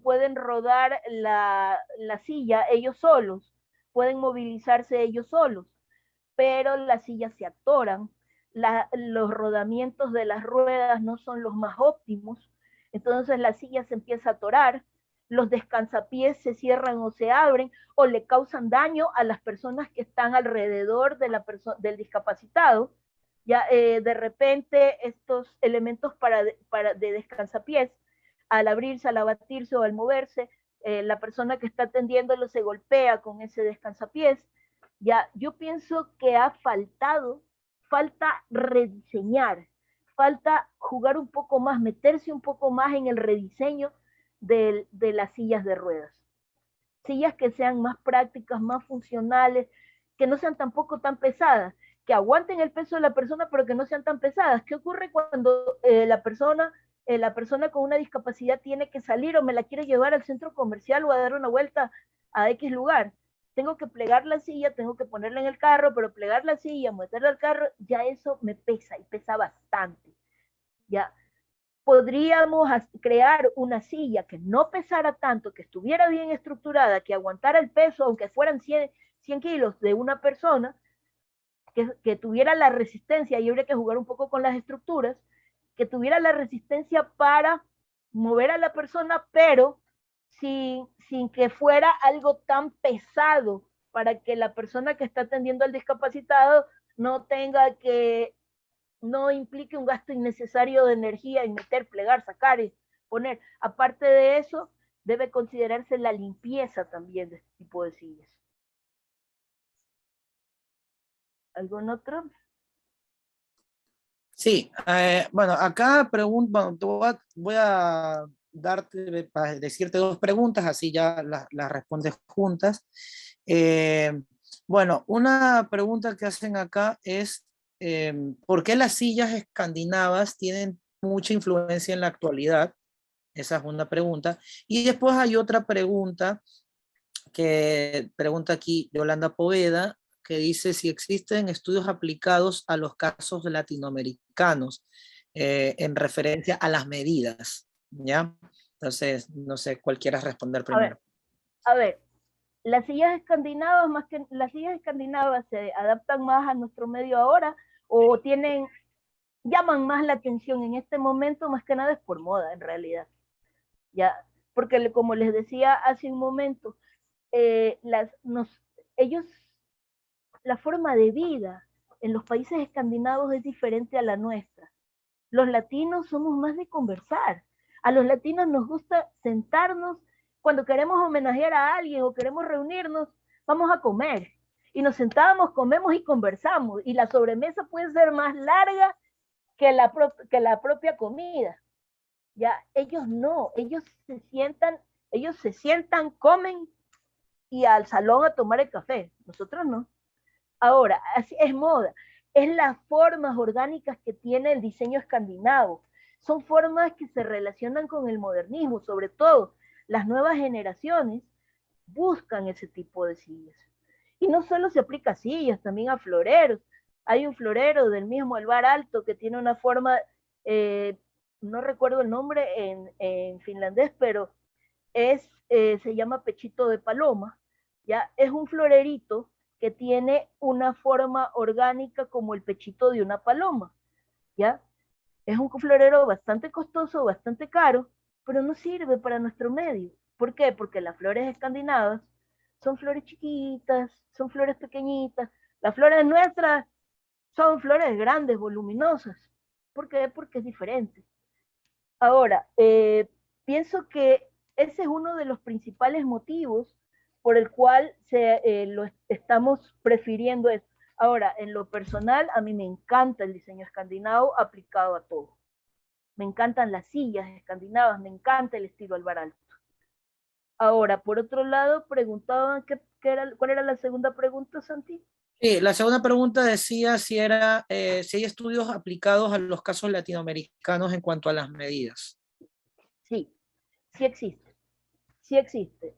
pueden rodar la silla ellos solos, pueden movilizarse ellos solos, pero las sillas se atoran, los rodamientos de las ruedas no son los más óptimos, entonces la silla se empieza a atorar, los descansapiés se cierran o se abren o le causan daño a las personas que están alrededor del discapacitado. Ya de repente estos elementos de descansapiés, al abrirse, al abatirse o al moverse, la persona que está atendiéndolo se golpea con ese descansapiés. Ya, yo pienso que falta rediseñar, falta jugar un poco más, meterse un poco más en el rediseño de las sillas de ruedas. Sillas que sean más prácticas, más funcionales, que no sean tampoco tan pesadas, que aguanten el peso de la persona, pero que no sean tan pesadas. ¿Qué ocurre cuando la persona con una discapacidad tiene que salir o me la quiere llevar al centro comercial o a dar una vuelta a X lugar? Tengo que plegar la silla, tengo que ponerla en el carro, pero plegar la silla, meterla al carro, ya eso me pesa y pesa bastante. Ya podríamos crear una silla que no pesara tanto, que estuviera bien estructurada, que aguantara el peso, aunque fueran 100 kilos de una persona, que tuviera la resistencia, y habría que jugar un poco con las estructuras, que tuviera la resistencia para mover a la persona, pero sin que fuera algo tan pesado para que la persona que está atendiendo al discapacitado no implique un gasto innecesario de energía en meter, plegar, sacar y poner. Aparte de eso, debe considerarse la limpieza también de este tipo de sillas. ¿Algún otro? Sí, bueno, acá bueno, voy a decirte dos preguntas, así ya las respondes juntas. Bueno, una pregunta que hacen acá es, ¿por qué las sillas escandinavas tienen mucha influencia en la actualidad? Esa es una pregunta. Y después hay otra pregunta que pregunta aquí Yolanda Poveda, que dice si existen estudios aplicados a los casos latinoamericanos en referencia a las medidas, ¿ya? Entonces, no sé, cuál quieras responder primero. A ver, las sillas escandinavas se adaptan más a nuestro medio ahora o llaman más la atención en este momento, más que nada es por moda en realidad, ya, porque como les decía hace un momento, ellos, la forma de vida en los países escandinavos es diferente a la nuestra. Los latinos somos más de conversar. A los latinos nos gusta sentarnos cuando queremos homenajear a alguien o queremos reunirnos, vamos a comer. Y nos sentamos, comemos y conversamos. Y la sobremesa puede ser más larga que la propia comida. Ya, ellos no, ellos se sientan, comen y al salón a tomar el café. Nosotros no. Ahora, así es moda, es las formas orgánicas que tiene el diseño escandinavo. Son formas que se relacionan con el modernismo, sobre todo las nuevas generaciones buscan ese tipo de sillas. Y no solo se aplica a sillas, también a floreros. Hay un florero del mismo El Bar Alto que tiene una forma, no recuerdo el nombre en finlandés, pero se llama pechito de paloma. ¿Ya? Es un florerito que tiene una forma orgánica como el pechito de una paloma, ¿ya? Es un florero bastante costoso, bastante caro, pero no sirve para nuestro medio. ¿Por qué? Porque las flores escandinavas son flores chiquitas, son flores pequeñitas. Las flores nuestras son flores grandes, voluminosas. ¿Por qué? Porque es diferente. Ahora, pienso que ese es uno de los principales motivos por el cual lo estamos prefiriendo esto. Ahora, en lo personal, a mí me encanta el diseño escandinavo aplicado a todo. Me encantan las sillas escandinavas, me encanta el estilo Alvar Aalto. Ahora, por otro lado, preguntaban cuál era la segunda pregunta, Santi. Sí, la segunda pregunta decía si hay estudios aplicados a los casos latinoamericanos en cuanto a las medidas. Sí, sí existe. Sí existe.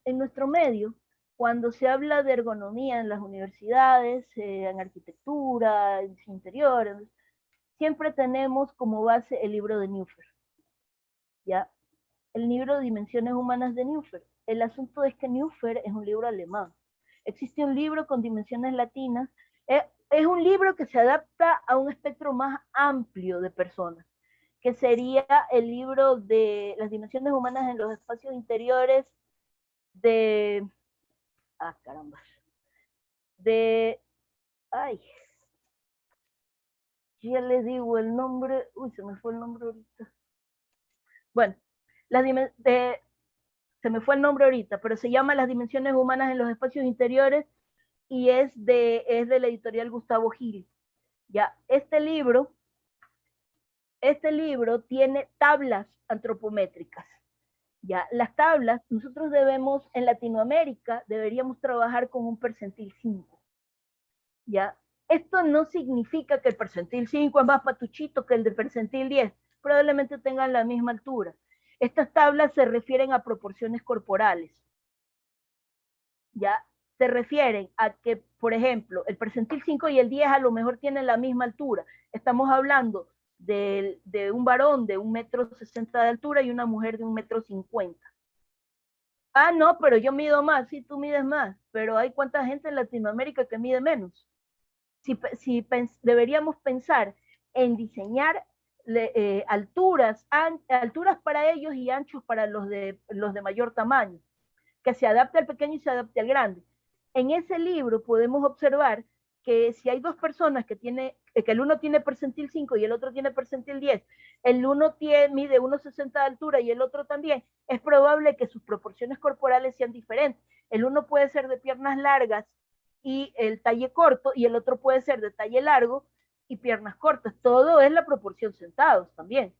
En nuestro medio, cuando se habla de ergonomía en las universidades, en arquitectura, en interiores, siempre tenemos como base el libro de Newfer, ¿ya? el libro Dimensiones Humanas de Neufeld. El asunto es que Neufeld es un libro alemán. Existe un libro con dimensiones latinas. Es un libro que se adapta a un espectro más amplio de personas, que sería el libro de las dimensiones humanas en los espacios interiores de... Ah, caramba. De... Ay, ya les digo el nombre. Uy, se me fue el nombre ahorita. Bueno, se me fue el nombre ahorita, pero se llama Las dimensiones humanas en los espacios interiores y es de la editorial Gustavo Gil. Ya, este libro tiene tablas antropométricas. Ya, las tablas, nosotros debemos, en Latinoamérica, deberíamos trabajar con un percentil 5. Ya, esto no significa que el percentil 5 es más patuchito que el de percentil 10, probablemente tengan la misma altura. Estas tablas se refieren a proporciones corporales. Ya, se refieren a que, por ejemplo, el percentil 5 y el 10 a lo mejor tienen la misma altura. Estamos hablando de un varón de 1,60 m de altura y una mujer de 1,50 m. Ah, no, pero yo mido más. Sí, tú mides más, pero hay cuánta gente en Latinoamérica que mide menos. Deberíamos pensar en diseñar alturas para ellos y anchos para los de mayor tamaño, que se adapte al pequeño y se adapte al grande. En ese libro podemos observar que si hay dos personas que el uno tiene percentil 5 y el otro tiene percentil 10, el uno mide 1,60 de altura y el otro también, es probable que sus proporciones corporales sean diferentes. El uno puede ser de piernas largas y el talle corto, y el otro puede ser de talle largo y piernas cortas. Todo es la proporción sentados también.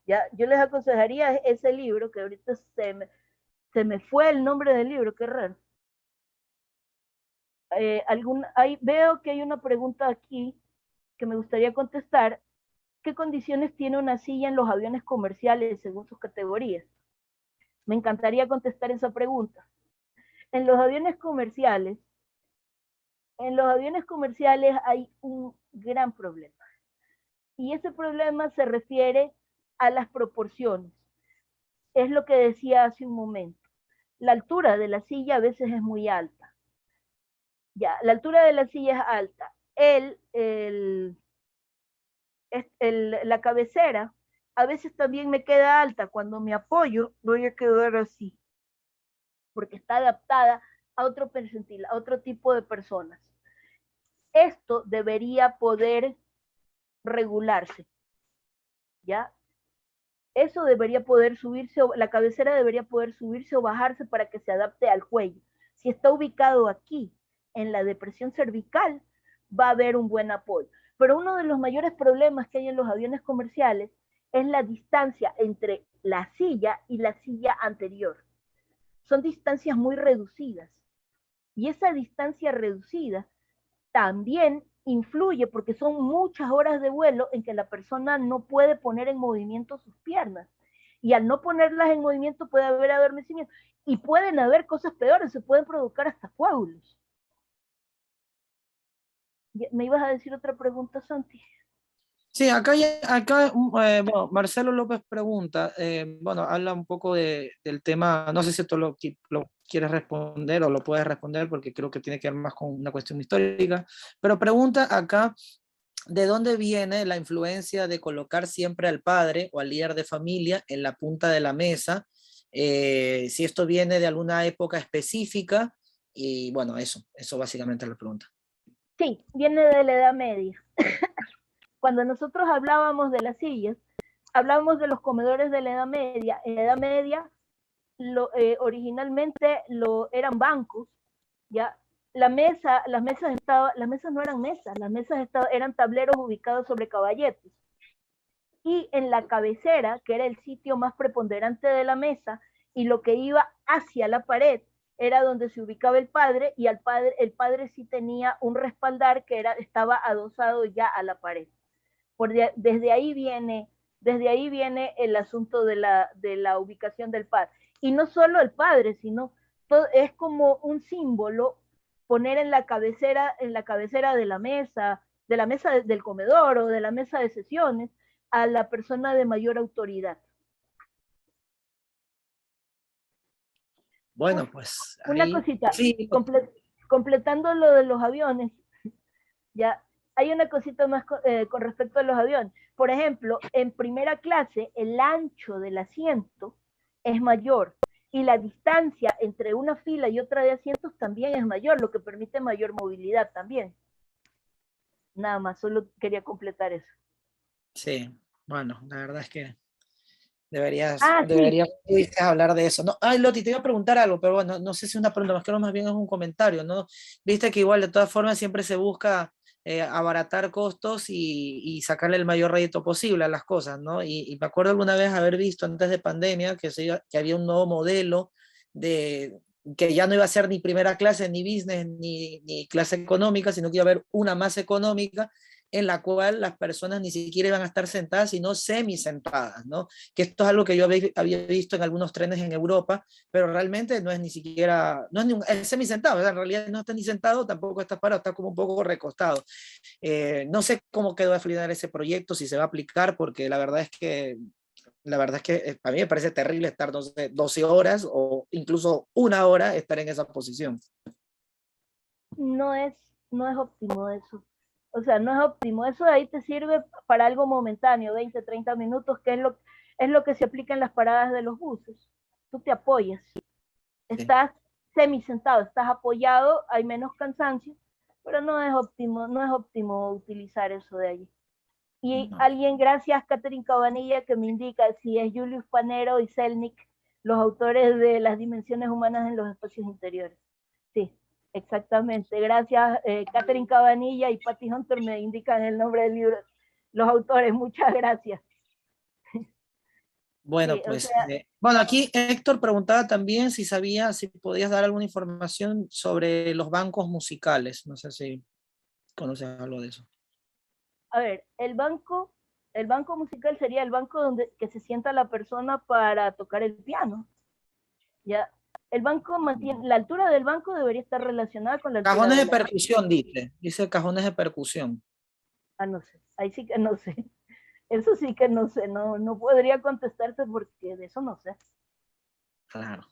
Ya, yo les aconsejaría ese libro, que ahorita se me fue el nombre del libro, qué raro. Veo que hay una pregunta aquí que me gustaría contestar. ¿Qué condiciones tiene una silla en los aviones comerciales según sus categorías? Me encantaría contestar esa pregunta. En los aviones comerciales, hay un gran problema. Y ese problema se refiere a las proporciones. Es lo que decía hace un momento. La altura de la silla a veces es muy alta. Ya, la altura de la silla es alta. La cabecera a veces también me queda alta. Cuando me apoyo, voy a quedar así, porque está adaptada a otro percentil, a otro tipo de personas. Esto debería poder regularse, ¿ya? Eso debería poder subirse, la cabecera debería poder subirse o bajarse para que se adapte al cuello. Si está ubicado aquí, en la depresión cervical, va a haber un buen apoyo. Pero uno de los mayores problemas que hay en los aviones comerciales es la distancia entre la silla y la silla anterior. Son distancias muy reducidas. Y esa distancia reducida también influye porque son muchas horas de vuelo en que la persona no puede poner en movimiento sus piernas. Y al no ponerlas en movimiento puede haber adormecimiento. Y pueden haber cosas peores, se pueden provocar hasta coágulos. ¿Me ibas a decir otra pregunta, Santi? Sí, bueno, Marcelo López pregunta, bueno, habla un poco del tema, no sé si tú lo quieres responder o lo puedes responder porque creo que tiene que ver más con una cuestión histórica, pero pregunta acá, ¿de dónde viene la influencia de colocar siempre al padre o al líder de familia en la punta de la mesa? Si esto viene de alguna época específica, y bueno, eso básicamente es la pregunta. Sí, viene de la Edad Media. Cuando nosotros hablábamos de las sillas, hablábamos de los comedores de la Edad Media. En la Edad Media, originalmente eran bancos, ¿ya? Las mesas no eran mesas, eran tableros ubicados sobre caballetes. Y en la cabecera, que era el sitio más preponderante de la mesa, y lo que iba hacia la pared, era donde se ubicaba el padre, y el padre sí tenía un respaldar que estaba adosado ya a la pared. Desde ahí viene el asunto de la ubicación del padre. Y no solo el padre, sino es como un símbolo poner en la cabecera de la mesa del comedor o de la mesa de sesiones a la persona de mayor autoridad. Bueno, pues Una ahí cosita, sí. completando lo de los aviones, ya hay una cosita más con respecto a los aviones. Por ejemplo, en primera clase el ancho del asiento es mayor y la distancia entre una fila y otra de asientos también es mayor, lo que permite mayor movilidad también. Nada más, solo quería completar eso. Sí, bueno, la verdad es que Ah, sí. deberías hablar de eso. No, ay, Loti, te iba a preguntar algo, pero bueno, no sé si es una pregunta, más bien es un comentario, ¿no? Viste que igual de todas formas siempre se busca abaratar costos y sacarle el mayor rédito posible a las cosas, ¿no? Y me acuerdo alguna vez haber visto antes de pandemia que había un nuevo modelo de que ya no iba a ser ni primera clase, ni business, ni clase económica, sino que iba a haber una más económica en la cual las personas ni siquiera iban a estar sentadas, sino semi-sentadas, ¿no? Que esto es algo que yo había visto en algunos trenes en Europa, pero realmente no es ni siquiera, no es, ni es semi-sentado, o sea, en realidad no está ni sentado, tampoco está parado, está como un poco recostado. No sé cómo quedó a finalizar ese proyecto, si se va a aplicar, porque la verdad es que a mí me parece terrible estar 12 horas o incluso una hora estar en esa posición. No es, no es óptimo eso. O sea, no es óptimo. Eso de ahí te sirve para algo momentáneo, 20, 30 minutos, que es lo que se aplica en las paradas de los buses. Tú te apoyas, Sí. estás semisentado, estás apoyado, hay menos cansancio, pero no es óptimo utilizar eso de allí. Y No. alguien, gracias, Catherine Cabanilla, que me indica si es Julius Panero y Selnick, los autores de Las dimensiones humanas en los espacios interiores. Sí, exactamente. Gracias, Catherine Cabanilla y Patty Hunter me indican el nombre del libro. Los autores, muchas gracias. Bueno, Sí, o pues, sea, bueno, aquí Héctor preguntaba también si sabía, si podías dar alguna información sobre los bancos musicales. No sé si conoces algo de eso. a ver, el banco musical sería el banco donde que se sienta la persona para tocar el piano. Ya, el banco mantiene, la altura del banco debería estar relacionada con la altura Cajones de de la. percusión, dice cajones de percusión. Ah, no sé, ahí sí que no sé. Eso sí que no sé, no podría contestarte porque de eso no sé. Claro.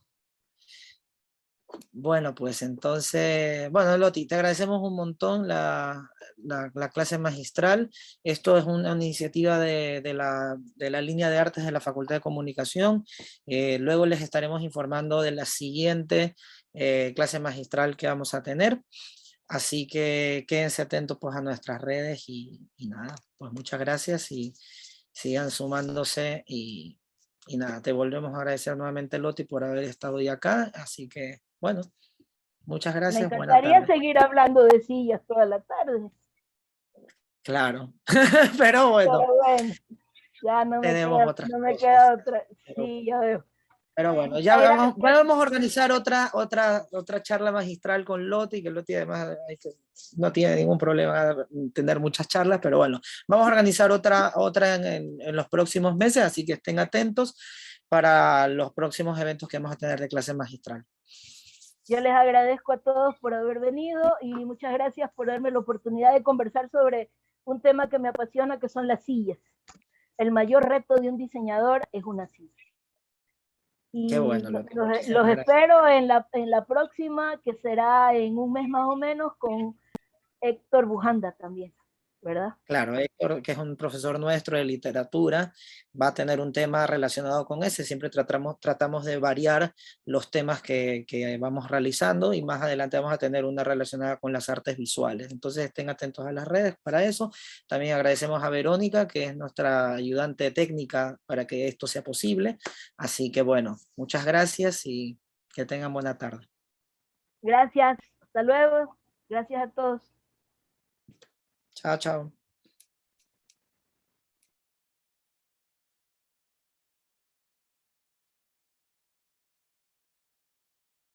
Bueno, pues entonces, bueno, Loti, te agradecemos un montón la clase magistral. Esto es una iniciativa de la línea de artes de la Facultad de Comunicación. Luego les estaremos informando de la siguiente clase magistral que vamos a tener. Así que quédense atentos pues a nuestras redes y nada, pues muchas gracias y sigan sumándose y nada, te volvemos a agradecer nuevamente Loti por haber estado hoy acá, así que bueno, muchas Me gracias, buena encantaría tarde. seguir hablando de sillas toda la tarde, Claro, pero bueno, pero bueno, ya tenemos otras no me queda cosas. otra. Sí, ya veo. Pero bueno, ya Muchas gracias. vamos a organizar otra charla magistral con Loti, que Loti además no tiene ningún problema en tener muchas charlas, pero bueno, vamos a organizar otra en los próximos meses, así que estén atentos para los próximos eventos que vamos a tener de clase magistral. Yo les agradezco a todos por haber venido y muchas gracias por darme la oportunidad de conversar sobre un tema que me apasiona, que son las sillas. El mayor reto de un diseñador es una silla. Qué Y bueno, Loti, los muchísimas gracias. espero en la próxima, que será en un mes más o menos, con Héctor Bujanda también, ¿verdad? Claro, Héctor, que es un profesor nuestro de literatura, va a tener un tema relacionado con ese. Siempre tratamos de variar los temas que vamos realizando y más adelante vamos a tener una relacionada con las artes visuales. Entonces estén atentos a las redes para eso. También agradecemos a Verónica, que es nuestra ayudante técnica para que esto sea posible. Así que bueno, muchas gracias y que tengan buena tarde. Gracias, hasta luego, gracias a todos. Chao, chao.